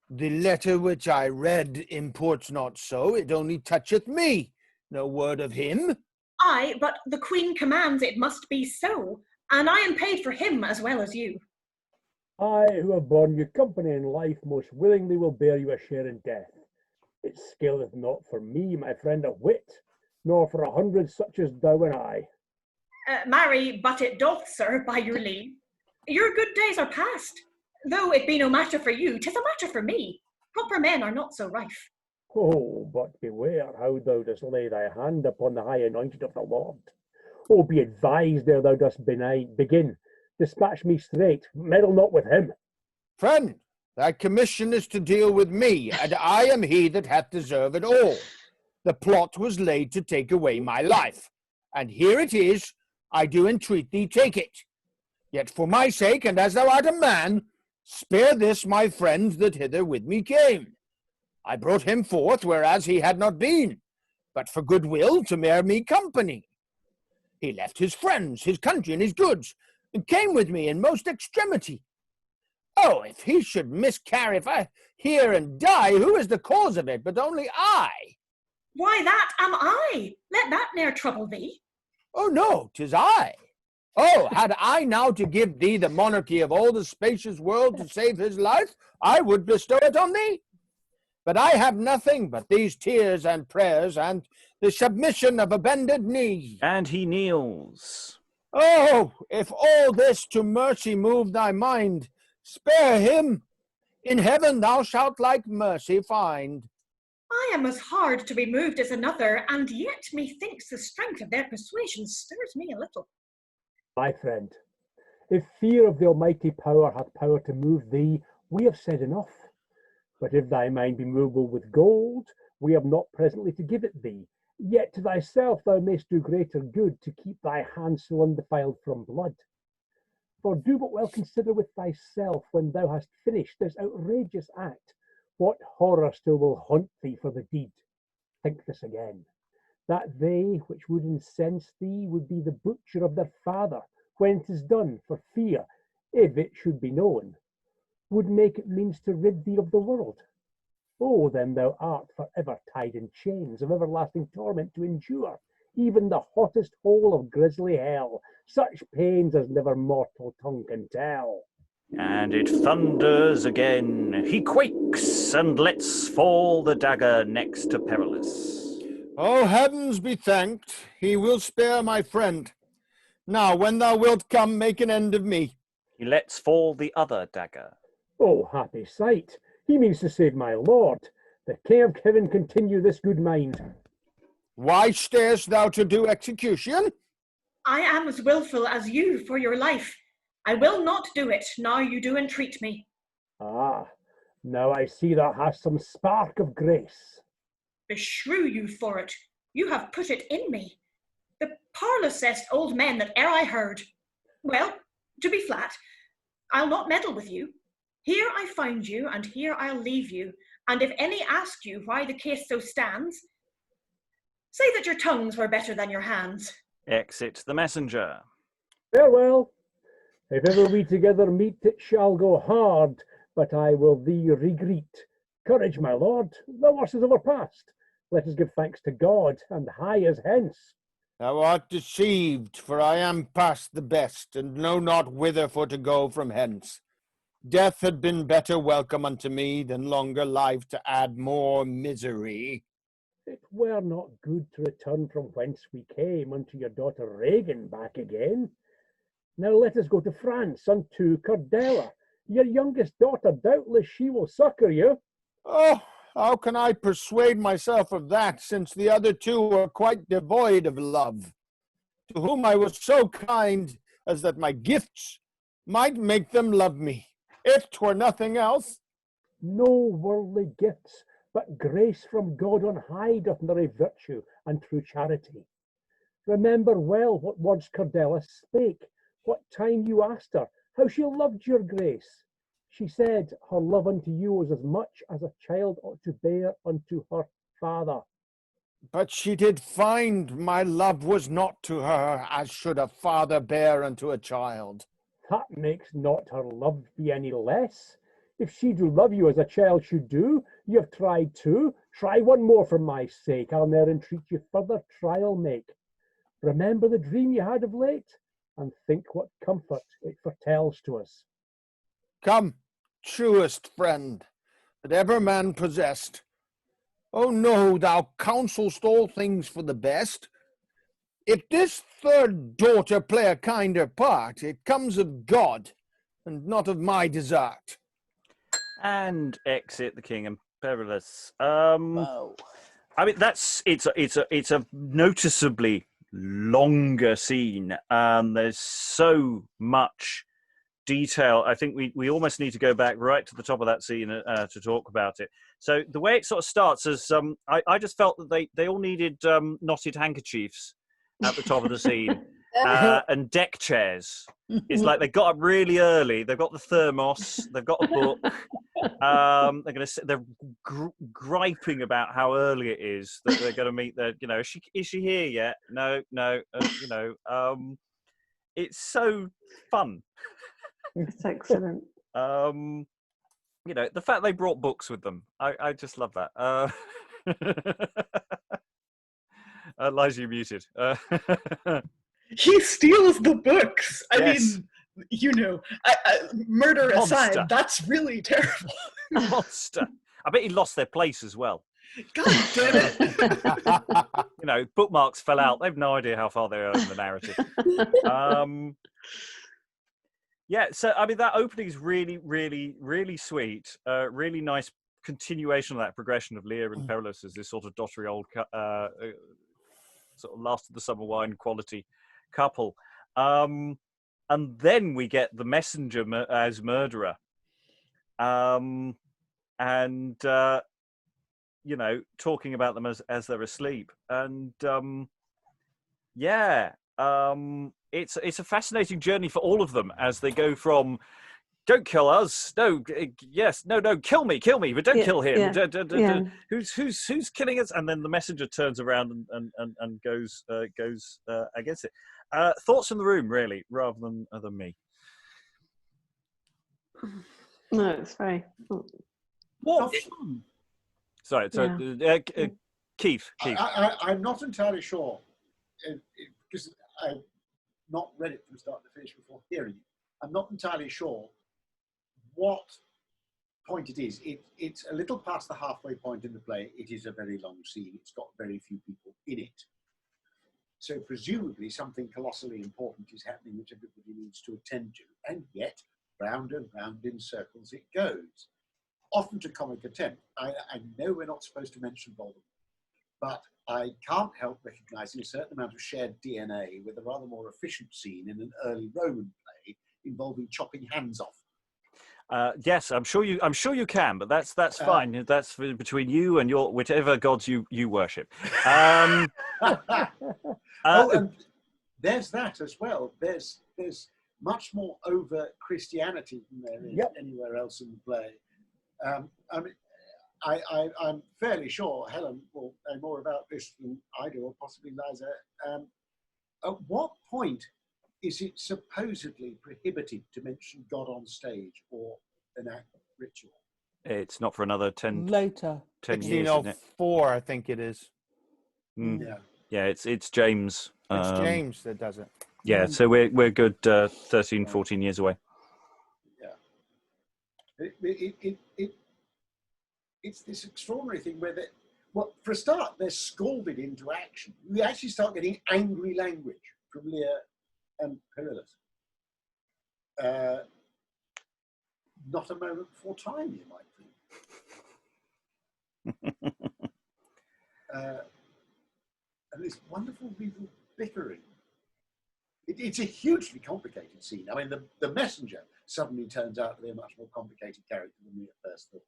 The letter which I read imports not so, it only toucheth me. No word of him. Aye, but the Queen commands it must be so, and I am paid for him as well as you. I, who have borne you company in life, most willingly will bear you a share in death. It scaleth not for me, my friend, a whit, nor for 100 such as thou and I. Marry, but it doth, sir, by your leave. Your good days are past. Though it be no matter for you, 'tis a matter for me. Proper men are not so rife. Oh, but beware how thou dost lay thy hand upon the high anointed of the Lord. Oh, be advised ere thou dost begin. Dispatch me straight, meddle not with him. Friend, Thy commission is to deal with me, and I am he that hath deserved it all. The plot was laid to take away my life, and here it is. I do entreat thee, take it. Yet for my sake, and as thou art a man, spare this my friend that hither with me came. I brought him forth, whereas he had not been, but for goodwill to bear me company. He left his friends, his country, and his goods, and came with me in most extremity. Oh, if he should miscarry, if I hear and die, who is the cause of it, but only I? Why, that am I. Let that ne'er trouble thee. Oh, no, 'tis I. Oh, had I now to give thee the monarchy of all the spacious world to save his life, I would bestow it on thee. But I have nothing but these tears and prayers and the submission of a bended knee. And he kneels. Oh, if all this to mercy move thy mind, spare him. In heaven thou shalt like mercy find. I am as hard to be moved as another, and yet methinks the strength of their persuasion stirs me a little. My friend, if fear of the almighty power hath power to move thee, we have said enough. But if thy mind be movable with gold, we have not presently to give it thee. Yet to thyself thou mayst do greater good to keep thy hands so undefiled from blood. For do but well consider with thyself, when thou hast finished this outrageous act, what horror still will haunt thee for the deed. Think this again, that they which would incense thee would be the butcher of their father, when 'tis done, for fear, if it should be known, would make it means to rid thee of the world. Oh, then thou art for ever tied in chains of everlasting torment to endure, even the hottest hole of grisly hell, such pains as never mortal tongue can tell. And it thunders again. He quakes and lets fall the dagger next to Perillus. Oh, heavens be thanked, he will spare my friend. Now, when thou wilt come, make an end of me. He lets fall the other dagger. Oh, happy sight! He means to save my lord. The King of Heaven continue this good mind. Why stayest thou to do execution? I am as wilful as you for your life. I will not do it, now you do entreat me. Ah, now I see thou hast some spark of grace. Beshrew you for it. You have put it in me. The parlousest old men that e'er I heard. Well, to be flat, I'll not meddle with you. Here I find you, and here I'll leave you, and if any ask you why the case so stands, say that your tongues were better than your hands. Exit the messenger. Farewell. If ever we together meet, it shall go hard, but I will thee regreet. Courage, my lord, the worst is overpast. Let us give thanks to God, and hie as hence. Thou art deceived, for I am past the best, and know not whither for to go from hence. Death had been better welcome unto me than longer life to add more misery. It were not good to return from whence we came unto your daughter Ragan back again. Now let us go to France unto Cordella. Your youngest daughter, doubtless she will succour you. Oh, how can I persuade myself of that, since the other two are quite devoid of love, to whom I was so kind as that my gifts might make them love me, if 'twere nothing else. No worldly gifts, but grace from God on high doth nourish virtue and true charity. Remember well what words Cordella spake, what time you asked her, how she loved your grace. She said her love unto you was as much as a child ought to bear unto her father. But she did find my love was not to her as should a father bear unto a child. That makes not her love be any less. If she do love you as a child should do, you have tried two. Try one more for my sake. I'll ne'er entreat you further trial make. Remember the dream you had of late, and think what comfort it foretells to us. Come, truest friend that ever man possessed. Oh no, thou counselst all things for the best. If this third daughter play a kinder part, it comes of God, and not of my desert. And exit the king and Perillus. I mean, it's a noticeably longer scene. There's so much detail. I think we almost need to go back right to the top of that scene to talk about it. So the way it sort of starts is I just felt that they all needed knotted handkerchiefs at the top of the scene and deck chairs. It's like they got up really early. They've got the thermos. They've got a book. They're griping about how early it is that they're going to meet their. Is she here yet? No. It's so fun. It's excellent. The fact they brought books with them, I just love that. Liza, you muted. He steals the books. I Yes. mean, murder Monster. aside, that's really terrible. Monster. I bet he lost their place as well. God damn it. Bookmarks fell out. They've no idea how far they are in the narrative. So I mean that opening is really, really, really sweet. Really nice continuation of that progression of Leir and Perillus as this sort of dottery old, sort of last of the summer wine quality couple. And then we get the messenger as murderer. Talking about them as they're asleep. And it's a fascinating journey for all of them as they go from don't kill us, no, yes, no, kill me, but don't kill him. Who's killing us? And then the messenger turns around and goes against it. Thoughts in the room, really, rather than me. No, it's very. What fun! Sorry, Keith. I'm not entirely sure because I've not read it from start to finish before hearing it. I'm not entirely sure what point it is. It's a little past the halfway point in the play. It is a very long scene. It's got very few people in it. So presumably something colossally important is happening which everybody needs to attend to. And yet, round and round in circles it goes. Often to comic attempt. I know we're not supposed to mention Voldemort, but I can't help recognising a certain amount of shared DNA with a rather more efficient scene in an early Roman play involving chopping hands off. Yes, I'm sure you can, but that's fine. That's between you and your whichever gods you worship. And there's that as well. There's much more overt Christianity than there is anywhere else in the play. I'm fairly sure Helen will know more about this than I do, or possibly Liza. At what point is it supposedly prohibited to mention God on stage or enact ritual? It's not for another 10 later. 10 years, isn't it? 1604, I think it is. Yeah, it's James. It's James that does it. Yeah, so we're good 13, 14 years away. It's this extraordinary thing where for a start, they're scalded into action. We actually start getting angry language from Leir and Perillus. Not a moment before time, you might think. And this wonderful little bickering. It's a hugely complicated scene. I mean, the messenger suddenly turns out to be a much more complicated character than we at first thought.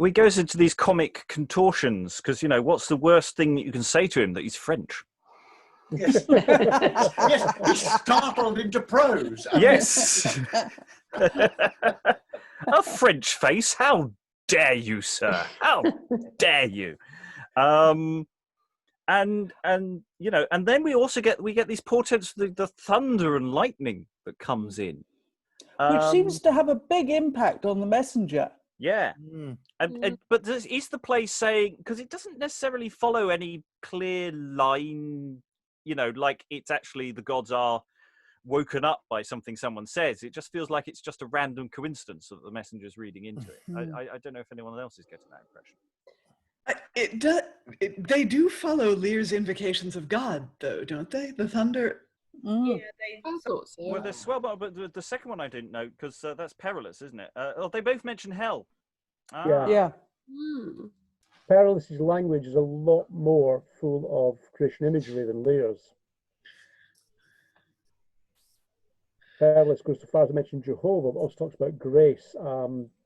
He goes into these comic contortions because, what's the worst thing that you can say to him? That he's French. Yes. Yes, he's startled into prose. Yes. A French face? How dare you, sir? How dare you? And then we also get these portents of the thunder and lightning that comes in, which seems to have a big impact on the messenger. Yeah, but is the play saying, because it doesn't necessarily follow any clear line, like it's actually the gods are woken up by something someone says. It just feels like it's just a random coincidence that the messenger's reading into it. I don't know if anyone else is getting that impression. They do follow Lear's invocations of God, though, don't they? The thunder. Yeah, I thought so. Well, but the second one I didn't know because that's Perillus, isn't it? They both mention hell. Yeah. Perillus' language is a lot more full of Christian imagery than Leir's. Perillus goes so far as to mention Jehovah, but also talks about grace.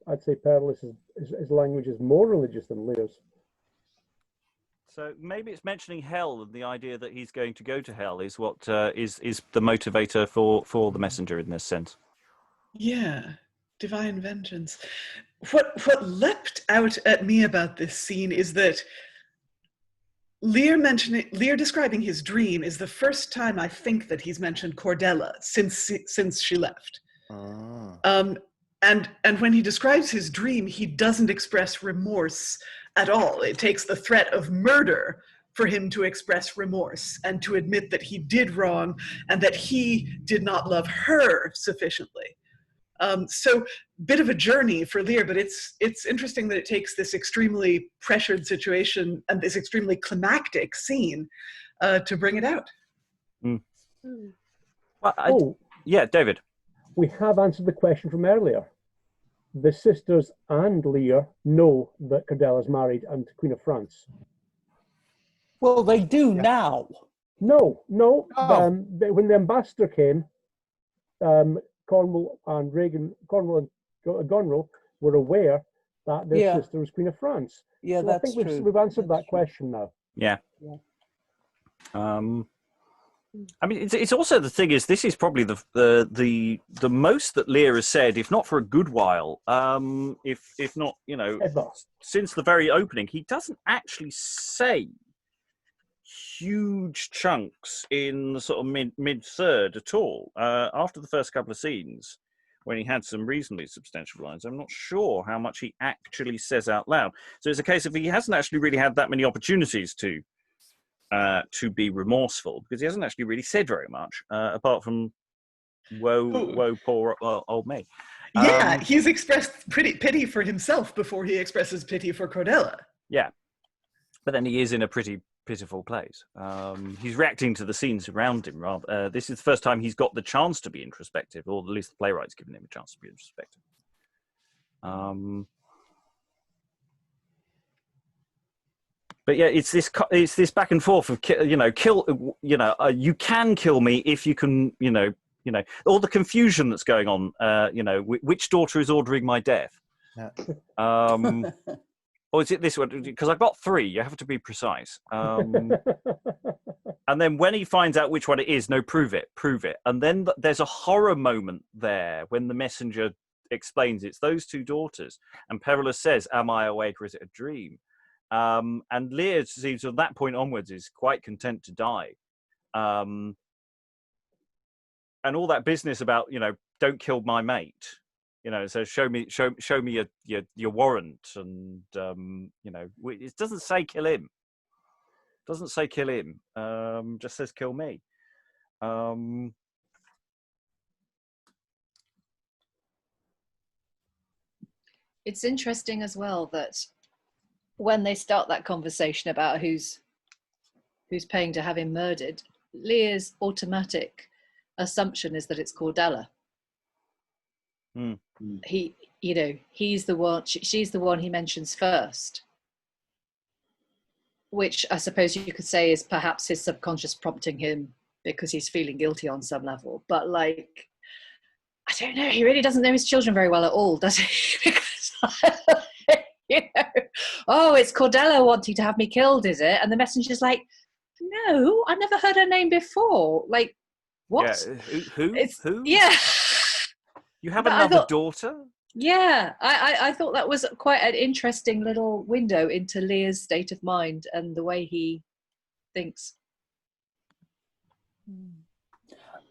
I'd say Perillus' his language is more religious than Leir's. So maybe it's mentioning hell, and the idea that he's going to go to hell is what is the motivator for the messenger in this sense. Yeah, divine vengeance. What leapt out at me about this scene is that Leir describing his dream is the first time I think that he's mentioned Cordella since she left. And when he describes his dream, he doesn't express remorse at all. It takes the threat of murder for him to express remorse and to admit that he did wrong and that he did not love her sufficiently. So bit of a journey for Leir, but it's interesting that it takes this extremely pressured situation and this extremely climactic scene to bring it out. Well, yeah, David. We have answered the question from earlier. The sisters and Leir know that Cordella is married and Queen of France. Well, they do now. No. When the ambassador came, Cornwall and Gonorill were aware that their sister was Queen of France. Yeah, so that's I think true. we've answered that question now. Yeah. I mean, it's also the thing is this is probably the most that Leir has said, if not for a good while, if not since the very opening. He doesn't actually say huge chunks in the sort of mid third at all. After the first couple of scenes, when he had some reasonably substantial lines, I'm not sure how much he actually says out loud. So it's a case of he hasn't actually really had that many opportunities to be remorseful, because he hasn't actually really said very much, apart from woe poor old me. Yeah, he's expressed pity for himself before he expresses pity for Cordella. Yeah, but then he is in a pretty pitiful place. He's reacting to the scenes around him. Rather, this is the first time he's got the chance to be introspective, or at least the playwright's given him a chance to be introspective. But yeah, it's this back and forth of you can kill me if you can, all the confusion that's going on. Which daughter is ordering my death? Yeah. Or is it this one? Because I've got 3. You have to be precise. And then when he finds out which one it is, no, prove it. And then there's a horror moment there when the messenger explains it's those 2 daughters, and Perillus says, "Am I awake or is it a dream?" And Leir seems from that point onwards is quite content to die. And all that business about, don't kill my mate, so show me your warrant. And, it doesn't say kill him. Just says kill me. It's interesting as well that when they start that conversation about who's paying to have him murdered, Lear's automatic assumption is that it's Cordella. He's the one. She's the one he mentions first, which I suppose you could say is perhaps his subconscious prompting him because he's feeling guilty on some level. But I don't know. He really doesn't know his children very well at all, does he? Oh, it's Cordella wanting to have me killed, is it? And the messenger's like, no, I never heard her name before. Like, what? Yeah. Who? Yeah. You have another daughter? Yeah, I thought that was quite an interesting little window into Leir's state of mind and the way he thinks.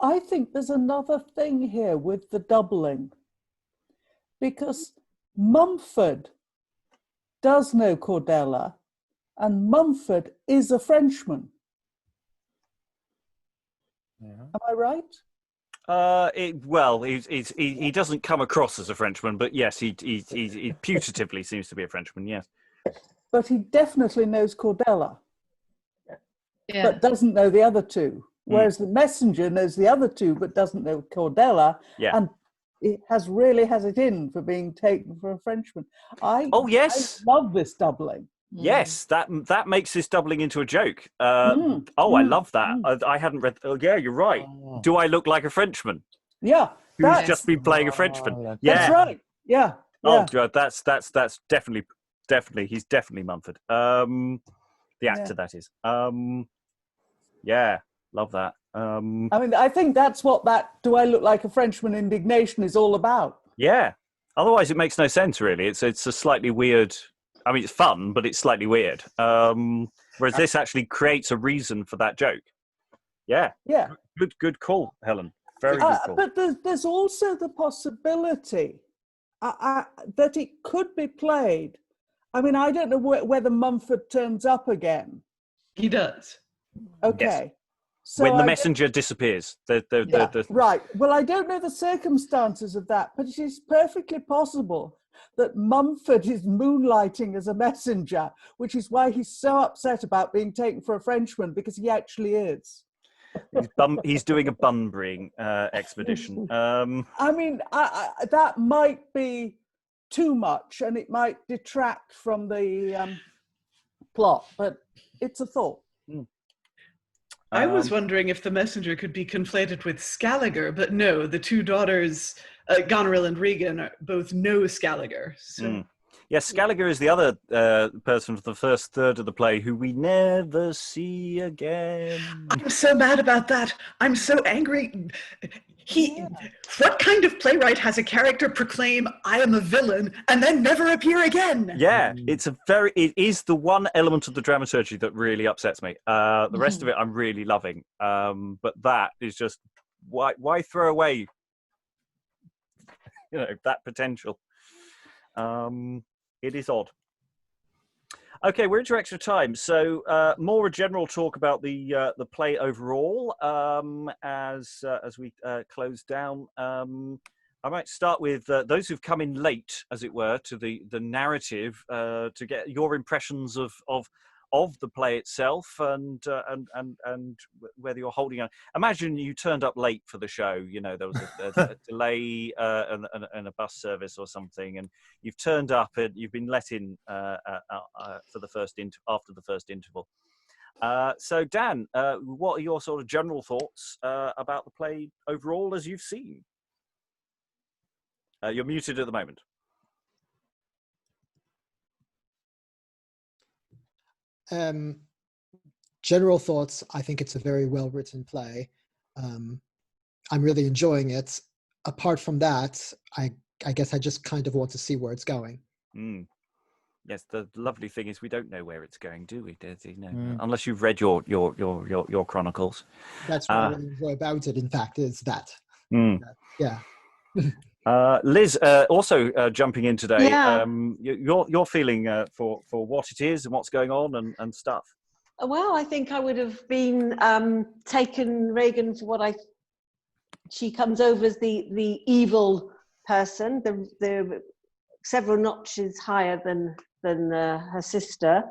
I think there's another thing here with the doubling, because Mumford does know Cordella, and Mumford is a Frenchman. Yeah. Am I right? He doesn't come across as a Frenchman, but yes, he putatively seems to be a Frenchman. Yes, but he definitely knows Cordella, but doesn't know the other 2. Whereas the messenger knows the other 2, but doesn't know Cordella, and it has it in for being taken for a Frenchman. I love this doubling. Yes, that makes this doubling into a joke. I love that. I hadn't read. Oh, yeah, you're right. Do I look like a Frenchman? Yeah, who's just been playing a Frenchman. Yeah, that's right. Yeah. Oh God, that's definitely he's definitely Mumford. The actor, that is. Yeah, love that. I mean, I think that's what that "Do I look like a Frenchman?" indignation is all about. Yeah. Otherwise, it makes no sense, really. It's a slightly weird. I mean, it's fun, but it's slightly weird. Whereas this actually creates a reason for that joke. Yeah. Yeah. Good call, Helen. Very good call. But there's also the possibility that it could be played. I mean, I don't know whether Mumford turns up again. He does. Okay. Yes. So when the messenger disappears. Right. Well, I don't know the circumstances of that, but it is perfectly possible that Mumford is moonlighting as a messenger, which is why he's so upset about being taken for a Frenchman, because he actually is. He's doing a Bunburying expedition. I mean, that might be too much, and it might detract from the plot, but it's a thought. I was wondering if the messenger could be conflated with Scaliger, but no, the two daughters, Gonorill and Ragan, both know Scaliger. So. Yes, Scaliger is the other person for the first third of the play who we never see again. I'm so mad about that. I'm so angry. What kind of playwright has a character proclaim, "I am a villain," and then never appear again? Yeah, it is the one element of the dramaturgy that really upsets me. The rest of it I'm really loving. But that is just, why throw away, that potential? It is odd. Okay, we're into extra time, so more a general talk about the play overall as we close down. I might start with those who've come in late, as it were, to the narrative to get your impressions of the play itself and whether you're holding on. Imagine you turned up late for the show. There was a delay and a bus service or something, and you've turned up and you've been let in for the after the first interval. So Dan, what are your sort of general thoughts about the play overall as you've seen? You're muted at the moment. General thoughts, I think it's a very well-written play. I'm really enjoying it. Apart from that, I guess I just kind of want to see where it's going. Yes, the lovely thing is we don't know where it's going, do we, Desi? No, unless you've read your chronicles. That's what I really enjoy about it, in fact, is that. Yeah. Liz, also jumping in today. Yeah. Your feeling for what it is and what's going on and stuff. Well, I think I would have been taken Ragan for what she comes over as the evil person, the several notches higher than her sister,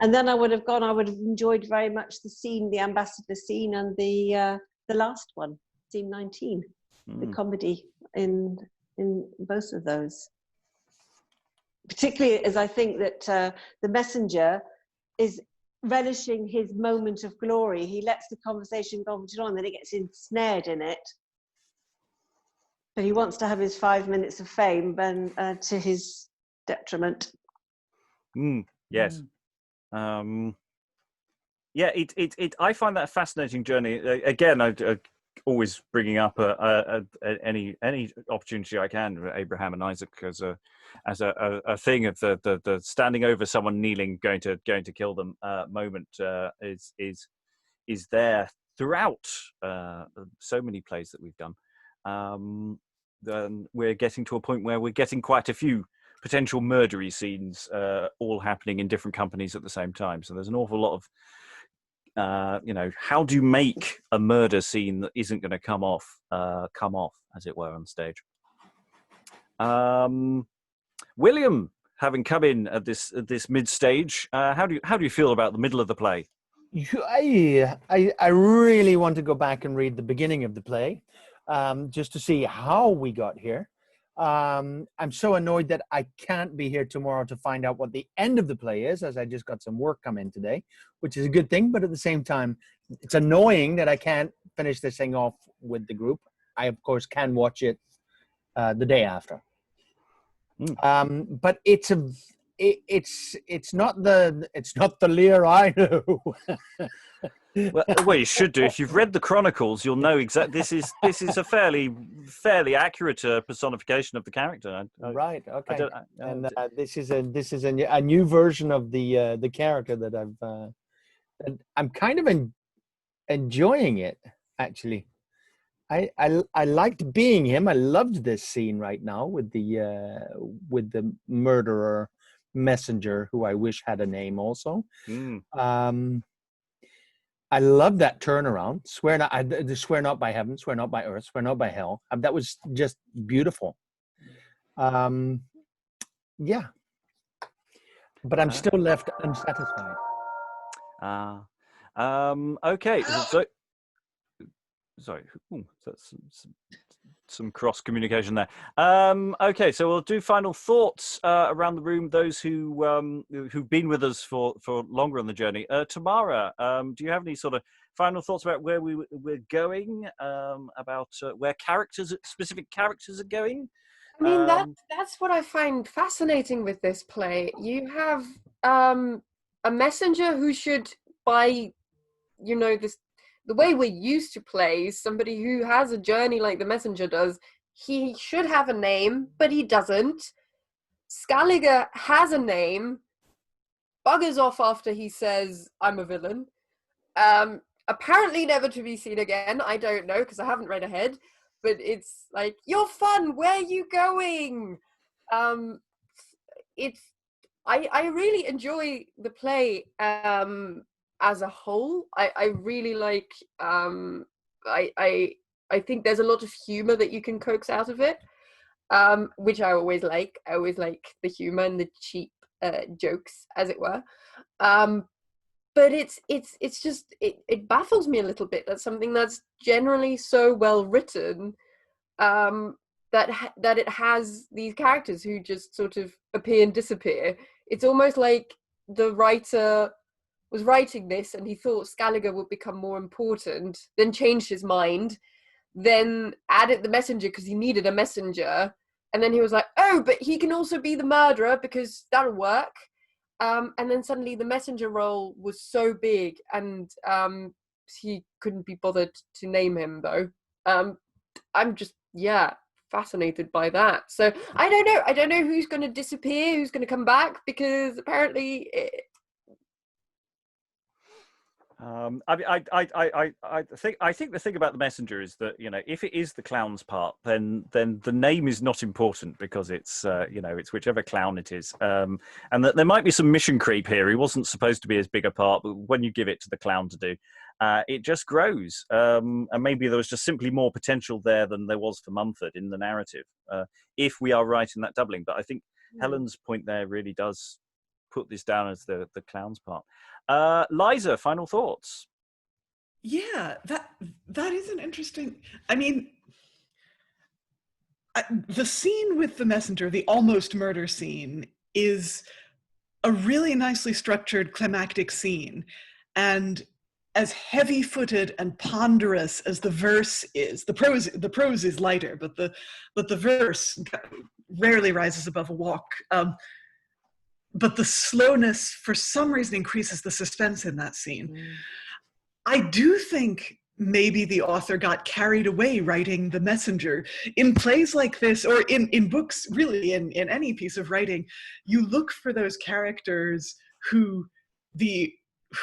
and then I would have enjoyed very much the scene, the ambassador scene, and the last one, scene 19, the comedy in both of those. Particularly as I think that the messenger is relishing his moment of glory. He lets the conversation go on, then he gets ensnared in it. But he wants to have his 5 minutes of fame, and to his detriment. Yes. Yeah, I find that a fascinating journey. Again, I always bringing up any opportunity I can with Abraham and Isaac as a thing of the standing over someone kneeling, going to kill them moment is there throughout so many plays that we've done. Then we're getting to a point where we're getting quite a few potential murdery scenes all happening in different companies at the same time. So there's an awful lot of how do you make a murder scene that isn't going to come off, as it were, on stage? William, having come in at this mid stage, how do you feel about the middle of the play? I really want to go back and read the beginning of the play, just to see how we got here. I'm so annoyed that I can't be here tomorrow to find out what the end of the play is, as I just got some work come in today, which is a good thing. But at the same time, it's annoying that I can't finish this thing off with the group. I of course can watch it the day after. But it's not the Leir I know. Well, you should do. If you've read the Chronicles, you'll know exactly. This is a fairly accurate personification of the character. Right. Okay. And this is a new version of the character that and I'm kind of enjoying it, actually. I liked being him. I loved this scene right now with the murderer messenger, who I wish had a name also. I love that turnaround. Swear not by heaven, swear not by earth, swear not by hell. That was just beautiful. Yeah. But I'm still left unsatisfied. Okay. So, sorry. Ooh, that's some cross communication there. Okay, so we'll do final thoughts around the room. Those who've been with us for longer on the journey. Tamara, do you have any sort of final thoughts about where we're going? About where specific characters are going? I mean, that's what I find fascinating with this play. You have a messenger who should, by the way we're used to plays, somebody who has a journey like the messenger does, he should have a name, but he doesn't. Skellige has a name, buggers off after he says, I'm a villain. Apparently never to be seen again. I don't know, because I haven't read ahead. But it's like, you're fun, where are you going? I really enjoy the play as a whole. I really like, I think there's a lot of humor that you can coax out of it, which I always like. I always like the humor and the cheap jokes, as it were. But it's just, it baffles me a little bit that something that's generally so well written, that it has these characters who just sort of appear and disappear. It's almost like the writer was writing this and he thought Skellige would become more important, then changed his mind, then added the messenger because he needed a messenger, and then he was like, oh, but he can also be the murderer because that'll work. And then suddenly the messenger role was so big, and he couldn't be bothered to name him, though. I'm just, fascinated by that. So I don't know who's going to disappear, who's going to come back, because apparently I think the thing about the messenger is that, if it is the clown's part, then the name is not important, because it's it's whichever clown it is, and that there might be some mission creep here. He wasn't supposed to be as big a part, but when you give it to the clown to do, it just grows, and maybe there was just simply more potential there than there was for Mumford in the narrative, if we are right in that doubling. But I think Helen's point there really does put this down as the clown's part. Liza, final thoughts? Yeah, that is an interesting. I mean, the scene with the messenger, the almost murder scene, is a really nicely structured climactic scene, and as heavy-footed and ponderous as the verse is, the prose is lighter, but the verse rarely rises above a walk. But the slowness, for some reason, increases the suspense in that scene. I do think maybe the author got carried away writing the messenger. In plays like this, or in books, really, in any piece of writing, you look for those characters who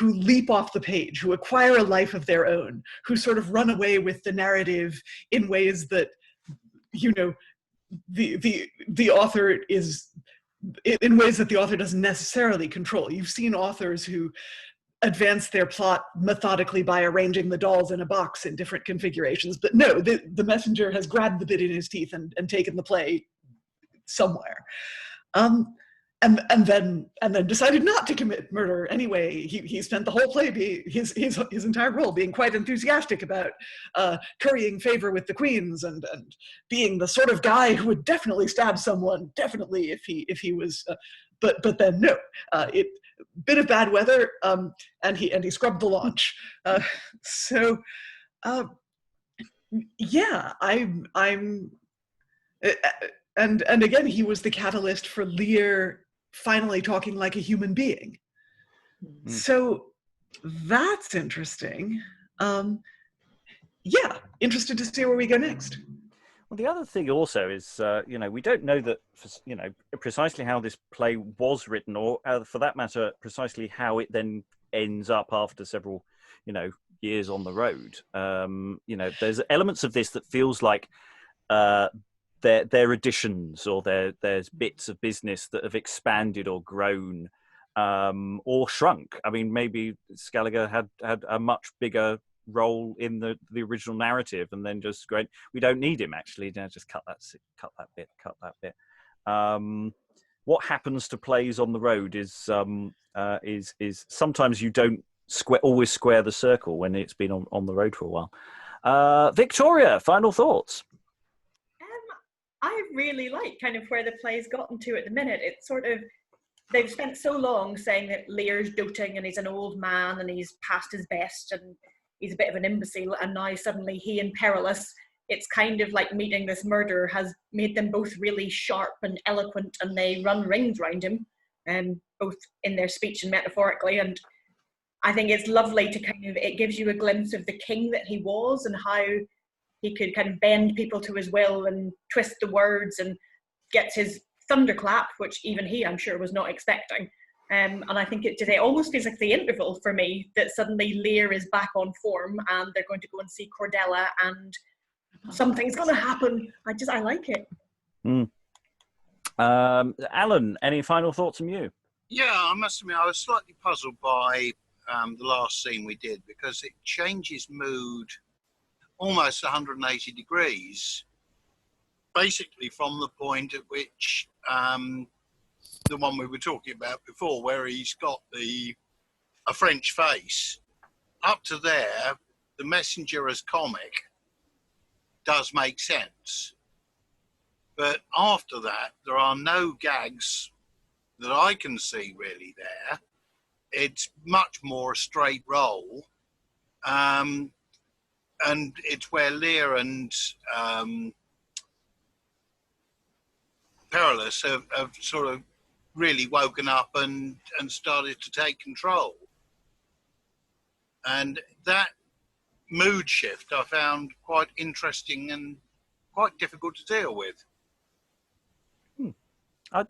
leap off the page, who acquire a life of their own, who sort of run away with the narrative in ways that, the author is, in ways that the author doesn't necessarily control. You've seen authors who advance their plot methodically by arranging the dolls in a box in different configurations, but no, the messenger has grabbed the bit in his teeth and taken the play somewhere. And then decided not to commit murder anyway. He spent the whole play, his entire role, being quite enthusiastic about currying favor with the queens and being the sort of guy who would definitely stab someone, definitely if he was. But then no, bit of bad weather, and he scrubbed the launch. Yeah, and again, he was the catalyst for Leir finally talking like a human being. So that's interesting. Yeah, interested to see where we go next. Well, the other thing also is, we don't know that, precisely how this play was written, or for that matter, precisely how it then ends up after several, years on the road. There's elements of this that feels like they're additions, or there's bits of business that have expanded or grown or shrunk. I mean, maybe Skelliger had a much bigger role in the original narrative, and then just going, we don't need him actually. Just cut that bit. What happens to plays on the road is sometimes you don't always square the circle when it's been on the road for a while. Victoria, final thoughts? I really like kind of where the play's gotten to at the minute. It's sort of, they've spent so long saying that Leir's doting and he's an old man and he's past his best and he's a bit of an imbecile, and now suddenly he and Perillus, it's kind of like meeting this murderer has made them both really sharp and eloquent, and they run rings around him, both in their speech and metaphorically. And I think it's lovely to it gives you a glimpse of the king that he was and how he could kind of bend people to his will and twist the words and gets his thunderclap, which even he, I'm sure, was not expecting. And I think it almost feels like the interval for me, that suddenly Leir is back on form and they're going to go and see Cordella and something's going to happen. I like it. Alan, any final thoughts from you? Yeah, I must admit, I was slightly puzzled by the last scene we did, because it changes mood almost 180 degrees, basically from the point at which the one we were talking about before, where he's got a French face, up to there, the messenger as comic does make sense. But after that, there are no gags that I can see really there. It's much more a straight roll. And it's where Leir and Perillus have sort of really woken up and started to take control. And that mood shift I found quite interesting and quite difficult to deal with. I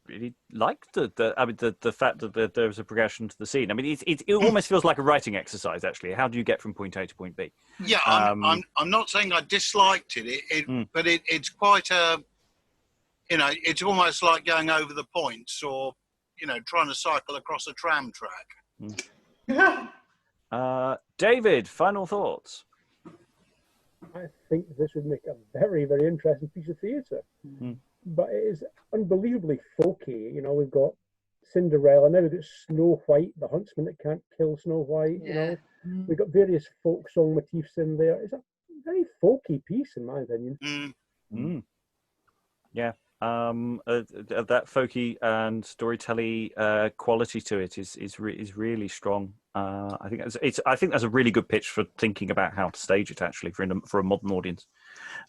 really liked the fact that there was a progression to the scene. I mean, it almost feels like a writing exercise, actually. How do you get from point A to point B? Yeah, I'm not saying I disliked it, but it's quite a, it's almost like going over the points, or, trying to cycle across a tram track. David, final thoughts? I think this would make a very, very interesting piece of theatre. But it is unbelievably folky. We've got Cinderella, now we've got Snow White, the huntsman that can't kill Snow White. We've got various folk song motifs in there. It's a very folky piece, in my opinion. Yeah. That folky and storytelling quality to it is really strong. I think that's a really good pitch for thinking about how to stage it, actually, for a modern audience.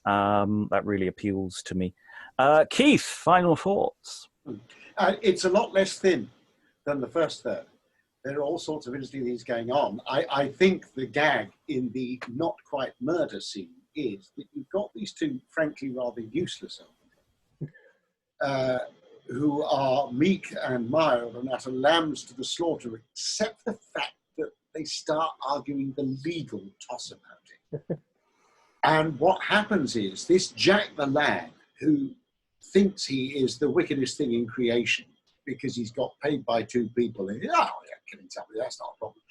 That really appeals to me. Keith, final thoughts? It's a lot less thin than the first third. There are all sorts of interesting things going on. I think the gag in the not quite murder scene is that you've got these two, frankly, rather useless who are meek and mild and utter lambs to the slaughter, except the fact that they start arguing the legal toss about it. And what happens is this Jack the Lad, who thinks he is the wickedest thing in creation because he's got paid by two people, and killing somebody, that's not a problem,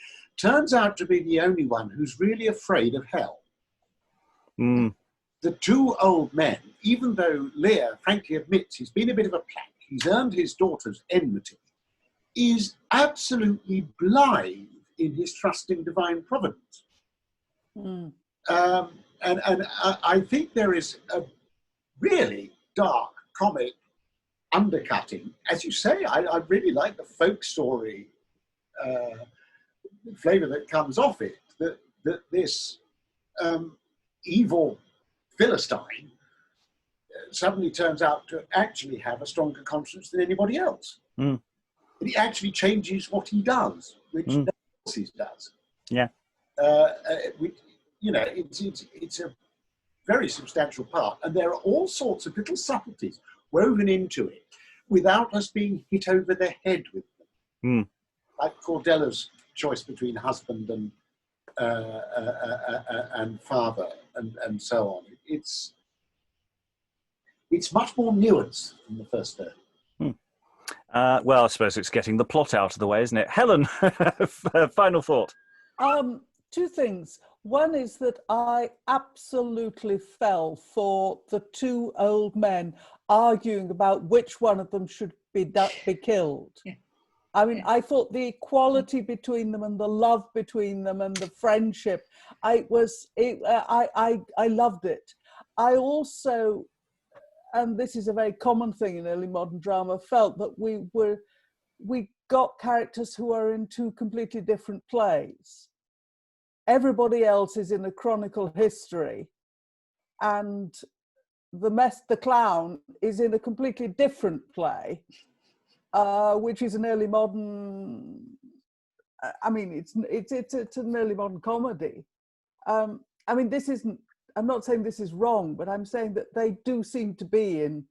turns out to be the only one who's really afraid of hell. The two old men, even though Leir frankly admits he's been a bit of a plank, he's earned his daughter's enmity, is absolutely blind in his trust in divine providence. And I think there is a really dark comic undercutting. As you say, I really like the folk story flavour that comes off it, that this evil Philistine suddenly turns out to actually have a stronger conscience than anybody else. Mm. But he actually changes what he does, which no one else does. Yeah. You know, it's a very substantial part, and there are all sorts of little subtleties woven into it without us being hit over the head with them. Like Cordella's choice between husband and father, and so on. It's much more nuanced than the first third. Well, I suppose it's getting the plot out of the way, isn't it? Helen, final thought. Two things. One is that I absolutely fell for the two old men arguing about which one of them should be killed. Yeah. I mean, I thought the equality between them and the love between them and the friendship, I loved it. I also, and this is a very common thing in early modern drama, felt that we got characters who are in two completely different plays. Everybody else is in a chronicle history, and the clown is in a completely different play, which is an early modern. I mean, it's an early modern comedy. I mean, this isn't. I'm not saying this is wrong, but I'm saying that they do seem to be in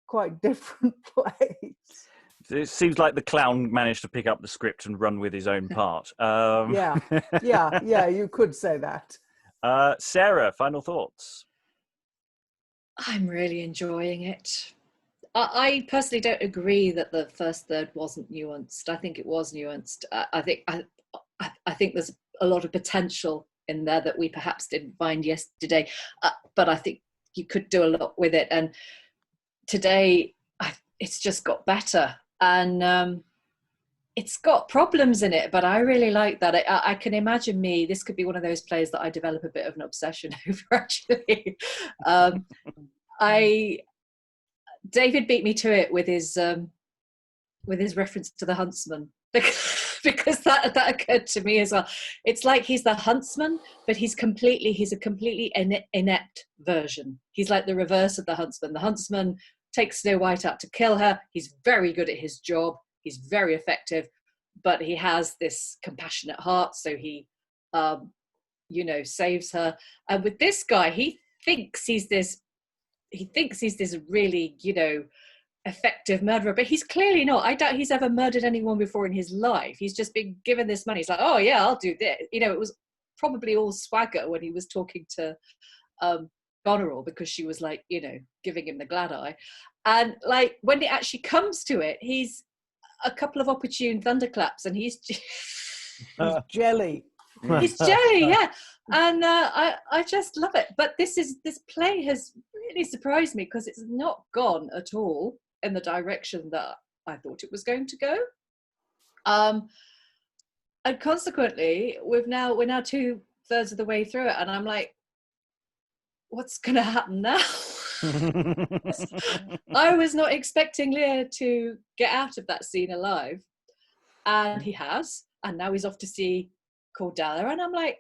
quite different plays. It seems like the clown managed to pick up the script and run with his own part. Yeah, you could say that. Sarah, final thoughts? I'm really enjoying it. I personally don't agree that the first third wasn't nuanced. I think it was nuanced. I think there's a lot of potential in there that we perhaps didn't find yesterday, but I think you could do a lot with it. And today, it's just got better. And it's got problems in it, but I really like that. I can imagine this could be one of those plays that I develop a bit of an obsession over, actually. David beat me to it with his reference to the huntsman, because that occurred to me as well. It's like he's the huntsman, but he's a completely inept version. He's like the reverse of the huntsman. The huntsman takes Snow White out to kill her. He's very good at his job. He's very effective, but he has this compassionate heart, so he, saves her. And with this guy, he thinks he's this really, effective murderer, but he's clearly not. I doubt he's ever murdered anyone before in his life. He's just been given this money. He's like, oh yeah, I'll do this. It was probably all swagger when he was talking to Gonorill, because she was like, giving him the glad eye. And like when it actually comes to it, he's a couple of opportune thunderclaps, and he's jelly. He's jelly, yeah. And I just love it. But this play has really surprised me, because it's not gone at all in the direction that I thought it was going to go. And consequently, we're now 2/3 of the way through it, and I'm like, what's going to happen now? I was not expecting Leir to get out of that scene alive, and he has, and now he's off to see Cordella, and I'm like,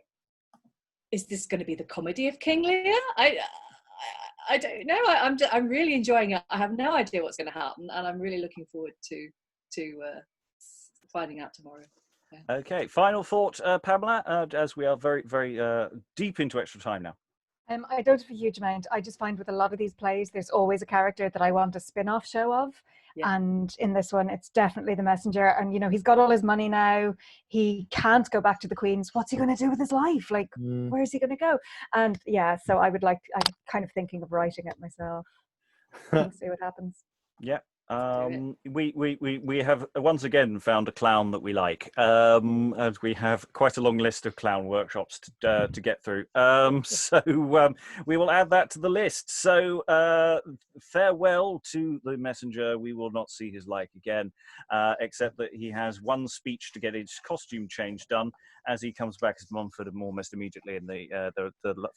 is this going to be the comedy of King Leir? I don't know. I'm really enjoying it. I have no idea what's going to happen, and I'm really looking forward to finding out tomorrow. Yeah. Okay, final thought, Pamela, as we are very, very deep into extra time now. I don't have a huge amount. I just find with a lot of these plays, there's always a character that I want a spin-off show of. Yeah. And in this one, it's definitely the messenger. And, he's got all his money now. He can't go back to the Queen's. What's he going to do with his life? Like, where is he going to go? And yeah, so I'm kind of thinking of writing it myself. We'll see what happens. Yeah. We have once again found a clown that we like, and we have quite a long list of clown workshops to get through. So we will add that to the list. So farewell to the messenger. We will not see his like again, except that he has one speech to get his costume change done as he comes back as Montfort and almost immediately in the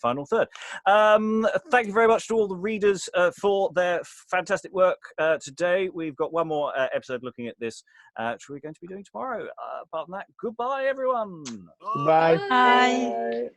final third. Thank you very much to all the readers for their fantastic work today. We've got one more episode looking at this, which we're going to be doing tomorrow. Apart from that, goodbye, everyone. Bye. Bye.